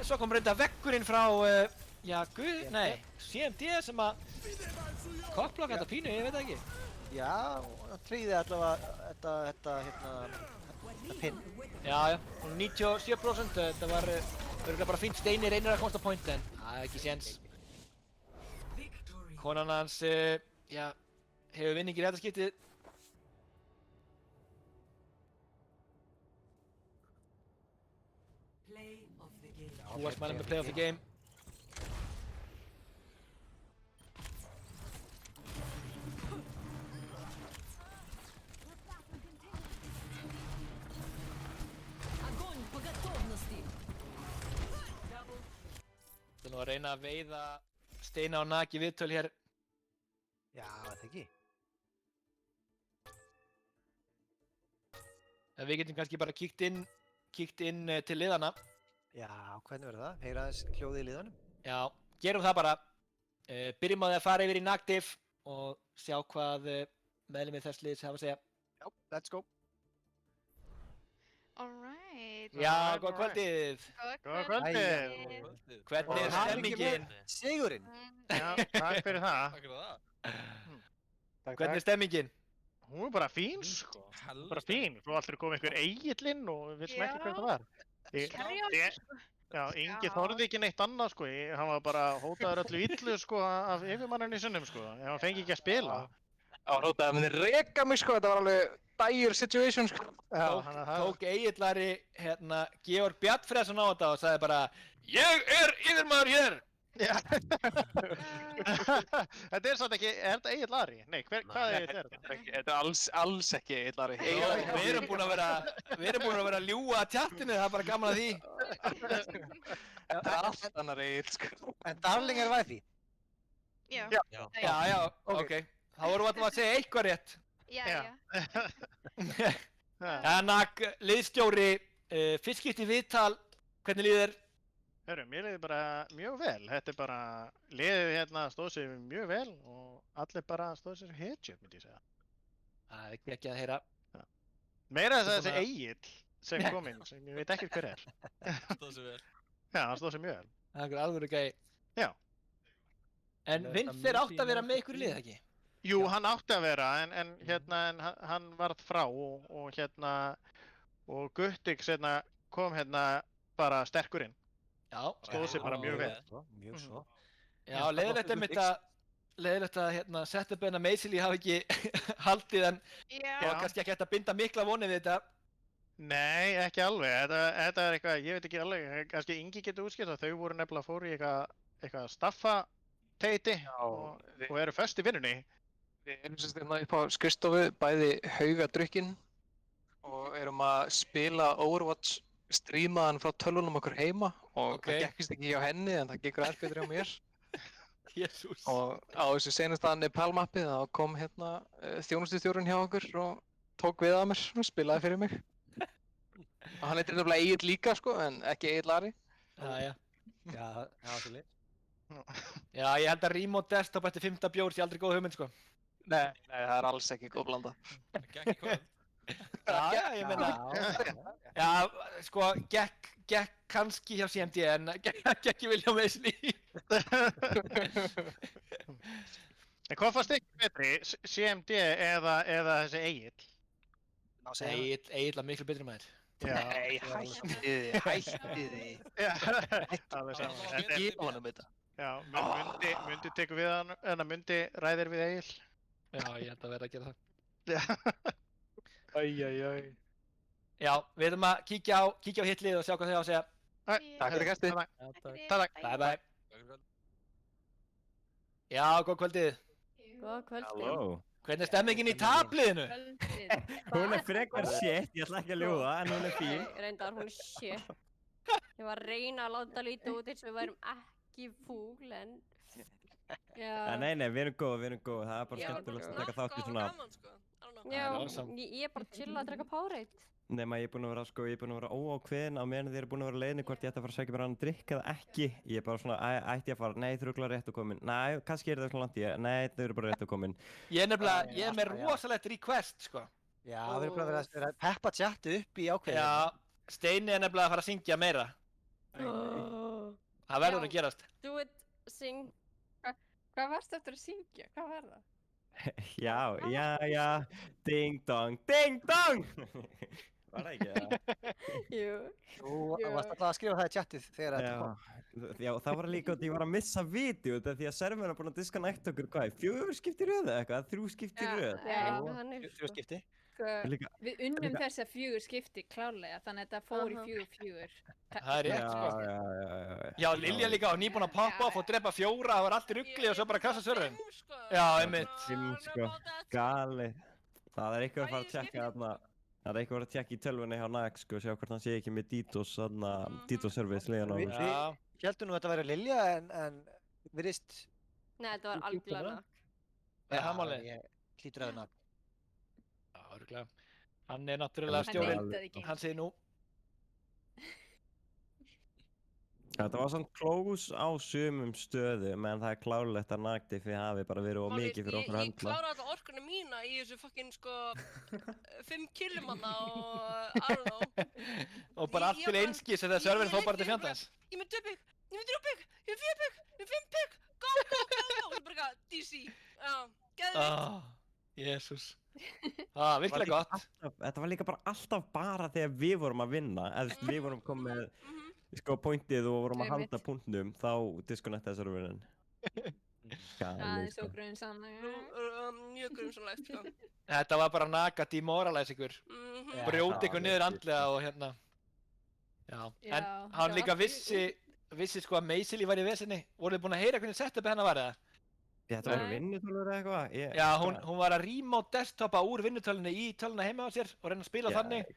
svo kom reynda veggurinn frá CMD sem að koppblokka þetta pínu, ég veit það ekki. Já, hann tryggði allavega þetta pinn. Já, og 97%, þetta var örugglega bara fínt. Steini reynir að komast á point en það er ekki séns. Konan hans, hefur vinningir í þetta skiptið. Play of the game. Kúasmælinn með play of the game. Огонь по готовности. Það er nú að reyna að veiða Steina og Nag í viðtöl hér. Já, það ekki. Við getum kannski bara kíkt inn til liðana. Já, hvernig verður það? Heyra aðeins hljóðið í liðunum? Já, gerum það bara. Byrjum á því að fara yfir í Nagdiv og sjá hvað meðlimir þess liðs hafa að segja. Já, let's go. Alright. Já, góð kvöldið. Góð kvöldið. Hvernig er stemmingin? Sigurinn. Já, takk fyrir það. Hvernig er stemmingin? Hún er bara fín, sko. Bara fín. Svo alltaf kom einhver Egillinn og við vissum ekki hvað það var. Já, Ingi þorði ekki neitt annað, sko. Hann var bara hótaður öllu illu, sko, af yfirmanninn í sunnum, sko. Ef hann fengi ekki að spila. Hann hótaði að myndi reka mig, sko. Þetta var alveg dire situation, sko. Tók Egillari Georg Bjarnfreðsson á þetta og sagði bara Ég er yfirmaður hér! Já. Þetta er satt ekki, er þetta Egill Ari? Nei, hvað er þetta? Þetta er alls ekki Egill Ari. Við erum búin að vera að ljúga að tjattinu, það er bara gaman að því. Þetta er allt annar Egill, sko. En Darling er wifi. Já. Já, ok. Þá vorum við að segja eitthvað rétt. Já. Nag, liðsstjóri, fyrst skipti viðtal, hvernig líður þér? Hörru, mér liði bara mjög vel. Þetta er bara, liðið hérna stóð sér mjög vel og allir bara stóð sér hetju, myndi ég segja. Það er ekki að heyra. Meira þess að þessi Egill sem kom inn, sem ég veit ekkert hver er. Stóð sér vel. Já, hann stóð sér mjög vel. Það er einhver alvöru gæi. Já. En Vincer átti að vera með ykkur í lið, ekki? Jú, hann átti að vera, en hann varð frá og Guttix kom bara sterkur inn. Já. Stóð sér bara mjög vel. Mjög svo. Já, leiðilegt að setupina Meisili hafi ekki haldið en það var kannski ekki hægt að binda mikla vonið við þetta. Nei, ekki alveg. Þetta er eitthvað, ég veit ekki alveg, kannski Ingi getur útskýrt að þau voru nefnilega fóru í eitthvað staffateiti og eru föst í vinnunni. Við erum sem sagt upp á skrifstofu, bæði haugadrukkinn og erum að spila Overwatch, strímaðan frá tölvunum okkur heima og það gekkist ekki hjá henni en það gekkur aðeins betur hjá mér. Jesús. Og á þessu seinasta Nepal-mappið þá kom þjónustustjórinn hjá okkur og tók við að mér og spilaði fyrir mig. Og hann heitir nefnilega Egill líka, sko, en ekki Egill Ari. Já. Já, það var svo leið. Já, ég held að remote desktop eftir 5. bjór sé aldrei góð hugmynd, sko. Nei, það er alls ekki góð blanda. Gekk í kvöld. Já, ég meina. Já, sko, gekk kannski hjá CMD en gekk ekki William Wesley. En hvað fannst ykkur betri, CMD eða þessi Egill? Egil miklu betri maður. Nei, hættið þið. Alveg saman. Ég gef honum þetta. Já, Mundi tekur við hann, en að Mundi ræðir við Egill. Já, ég held að verða að gera það. Æj. Já, við ætlum að kíkja á hitlið og sjá hvað þau á að segja. Takk fyrir gæsti. Takk. Bye bye. Já, góð kvöldið. Góða kvöldið. Halló. Hvernig er stemmingin í tabliðinu? Hún er frekar shit, ég ætla ekki að ljúga, en hún er fín. Reyndar, hún er shit. Ég var að reyna að láta lítið út eins og við værum ekki fúgl, en... Já. Nei, við erum góð, það er bara skemmtilegast að taka þátt í svona... Já, ég er bara að chilla að drekka Powerade. Nema ég er búinn að vera óákveðinn á meðan þið eru búin að vera leiðinni hvort ég ætti að fara að sækja mér annan drikk eða ekki. Ég er bara svona, ætti ég að fara, nei, þau eru örugglega rétt að komin. Nei, kannski er það svona langt nei, þau eru bara rétt að komin. Ég er með rosalegt request, sko. Já, við erum bara að vera að peppa tjattu upp í ákveðinu. Já, Steini er nefnilega að fara að syngja meira. Það verður að gerast. Do it, sing. Hvað varstu eftir að syngja? Hvað var það? Já, ding dong. Var það ekki það? Jú. Þú varst alltaf að skrifa það í tjattið þegar þetta kom. Já, það var líka að ég var að missa vídeót því að serverinn er búinn að disconnecta okkur, 4 skipti í röð eða eitthvað, 3 skipti í röð. Já, þannig. 3 skipti. Við unnum þess að 4 skipti klárlega, þannig að þetta fór í 4. Það er rétt, sko. Já. Já, Lilja líka var nýbúin að poppa off og drepa 4, það var allt í rugli og svo bara kassa serverinn. Já, einmitt. Sko, gali. Það er eitthvað að fara að tjekka þarna. Það er eitthvað að tjekka í tölvunni hjá Nax, sko, sjá hvort hann sé ekki með DDoS, þarna, DDoS service liðan á þessu. Við heldum nú að þetta væri Lilja, en virðist... Nei, þetta var algjörlega Nax. Er það málið? Ég hlýtur að Nax. Já, örugglega. Hann er náttúrulega stjórinn. Hann segir nú. Þetta var svona close á sumum stöðum, en það er klárlegt að Nagdi fyrir hafi bara verið of mikið fyrir okkur að höndla. Ég klára alltaf orkunni mína í þessu fucking, 5 killumanna og I don't know. Og bara allt til einskis þegar serverinn fór bara til fjandans. Ég með 2 pigg, ég með 3 pigg, ég með 4 pigg, ég með 5 pigg, go, og svo bara DC, já, geðvikt. Jésús. Virkilega gott. Þetta var líka alltaf bara þegar við vorum að vinna, eða við vorum komið pointið og vorum að halda punktnum, þá disconnectaði serverinn. Það er svo grunnsamlega. Mjög grunnsamlegt, sko. Þetta var bara Naga demoralize ykkur. Brjóti ykkur niður andlega og hérna. Já, en hann líka vissi sko að Meisili var í vesinni. Voruð þið búin að heyra hvernig setupið hennar var eða? Þetta var vinnutölur eða eitthvað? Já, hún var að remote desktopa úr vinnutölunni í töluna heima á sér og reyna að spila þannig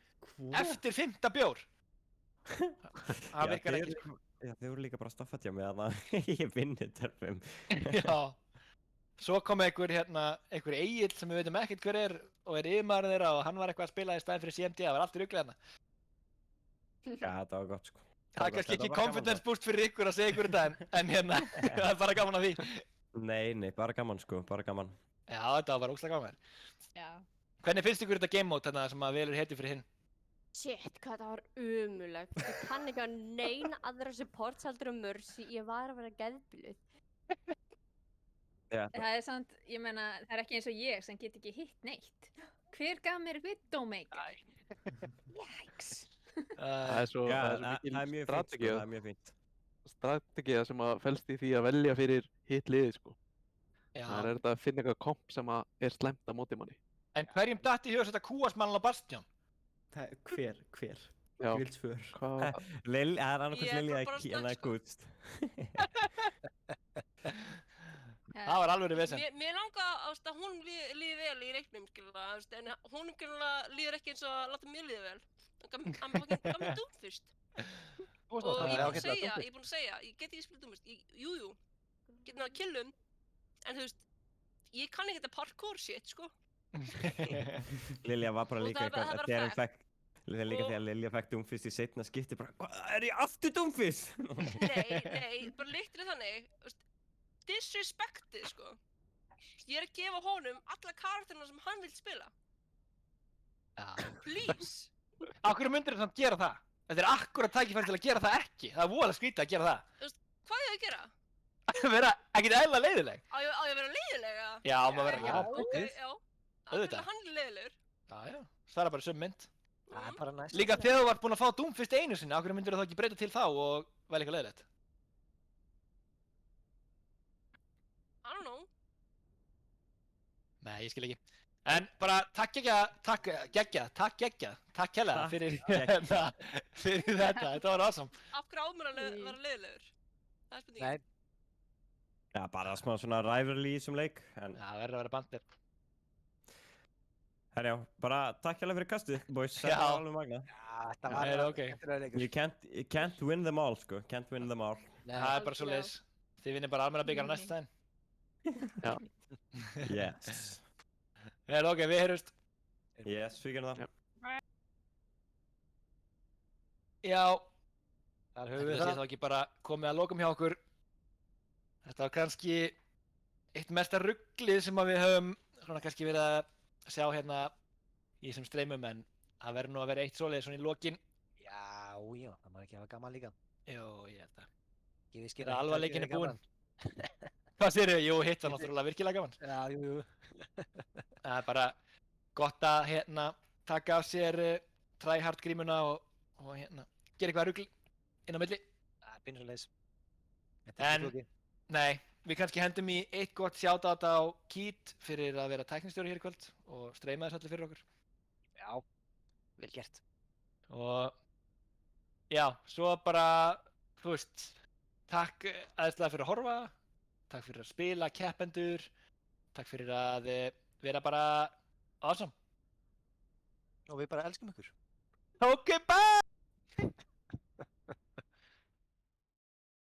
eftir 5. bjór. Það virkar ekki, sko. Já, þau voru líka bara að stoffa tjá mig þarna í vinnutölfum. Já. Svo kom einhver Egill sem við veitum ekkert hver er og er yfirmaður þeirra og hann var eitthvað að spila í staðinn fyrir CMD, það var allt í rugli hérna. Já, þetta var gott, sko. Það er kannski ekki confidence boost fyrir ykkur að segja ykkur þetta en hérna, það er bara gaman að því. Nei, bara gaman, sko, bara gaman. Já, þetta var bara ógeðslega gaman. Já. Hvernig finnst ykkur þetta game mode þarna sem að velur heiti fyrir hinn? Shit, hvað það var umulegt. Ég kann ekki að neina aðra supports heldur Mercy, ég var að vera geðbiluð. Það er samt, ég meina, það er ekki eins og ég sem get ekki hitt neitt. Hver gaf mér Widowmaker? Jæks. Það er svo mikil strategía. Það er mjög fínt. Strategía sem að felst í því að velja fyrir hitt liði, sko. Já. Það er þetta að finna eitthvað komp sem að er slæmt á móti manni. En hverjum datt í hug að setja kúasmann á Bastion? Hver? Já. Vildsför. Það er annarkvæmt Lilja að gúst. Það var alveg vesen. Mér langa að hún líði vel í reiknum, skilurðu, en hún líður ekki eins og að láta mér líða vel. I'm fucking doomfist. Og ég er búinn að segja, ég get ekki spila doomfist. Jú, get náttúrulega killum, en þú veist, ég kann ekki þetta parkour shit, sko. Lilja var bara líka eitthvað, Það er líka þegar Lilja fekk Doomfist í seinna skipti bara, hvað, er ég aftur Doomfist? Nei, bara lyktir þannig, þú veist, disrespectið, sko. Ég er að gefa honum alla karakterina sem hann vill spila. Já. Please. Af hverju myndir þú samt gera það? Þetta er akkurat tækifæri til að gera það ekki. Það er voðalega skrítið að gera það. Þú veist, hvað ég að gera? Vera ekkert eðlilega leiðileg. Á ég að vera leiðilega? Já, maður verður að gera það. Ok, já. Auðvitað. Hann er leiðilegur. Já. Það er bara söm mynd. Það er bara næst. Líka þegar þú vart búinn að fá Doomfist einu sinni, af hverju myndir þú þá ekki breyta til þá og velja eitthvað leiðilegt? I don't know. Nei, ég skil ekki. En bara takk kærlega fyrir þetta, þetta var awesome. Af hverju á mér að vera leiðilegur? Það er spurningin. Nei. Já, bara smá svona rivalry í þessum leik, en... Já, það verður að vera bandir. Herjá, bara takk hérlega fyrir kastið, boys. Já. Þetta var alveg magna. Já, þetta var okay. You can't win them all, sko. Can't win them all. Nei, það er bara svo leiðis. Þið vinnir bara almenna byggar á næsta daginn. Já. Yes. Ok, við heyrjumst. Yes, við gerum það. Já. Þar höfum við það. Þá ekki bara komið að lokum hjá okkur. Þetta var kannski eitt mesta rugglið sem við höfum svona kannski verið að sjá hérna í þessum streymum, en það verður nú að vera eitt svoleiðis svona í lokin. Já, það má ekki hafa gaman líka. Jó, ég held að. Þegar alvarleikinn er búinn. Hvað segirðu? Jú, hitt var náttúrulega virkilega gaman. Já, jú. Það er bara gott að hérna taka af sér tryhard grímuna og hérna gera eitthvað rugl inn á milli. Það er bínuleiðis. En, nei, við kannski hendum í eitt gott shoutout á Keat fyrir að vera tæknistjóri hér í kvöld og streyma þess allir fyrir okkur. Já, vel gert. Og já, svo bara, þú veist, takk aðeinslega fyrir að horfa, takk fyrir að spila, keppendur, takk fyrir að vera bara awesome. Og við bara elskum ykkur. Ok, bye!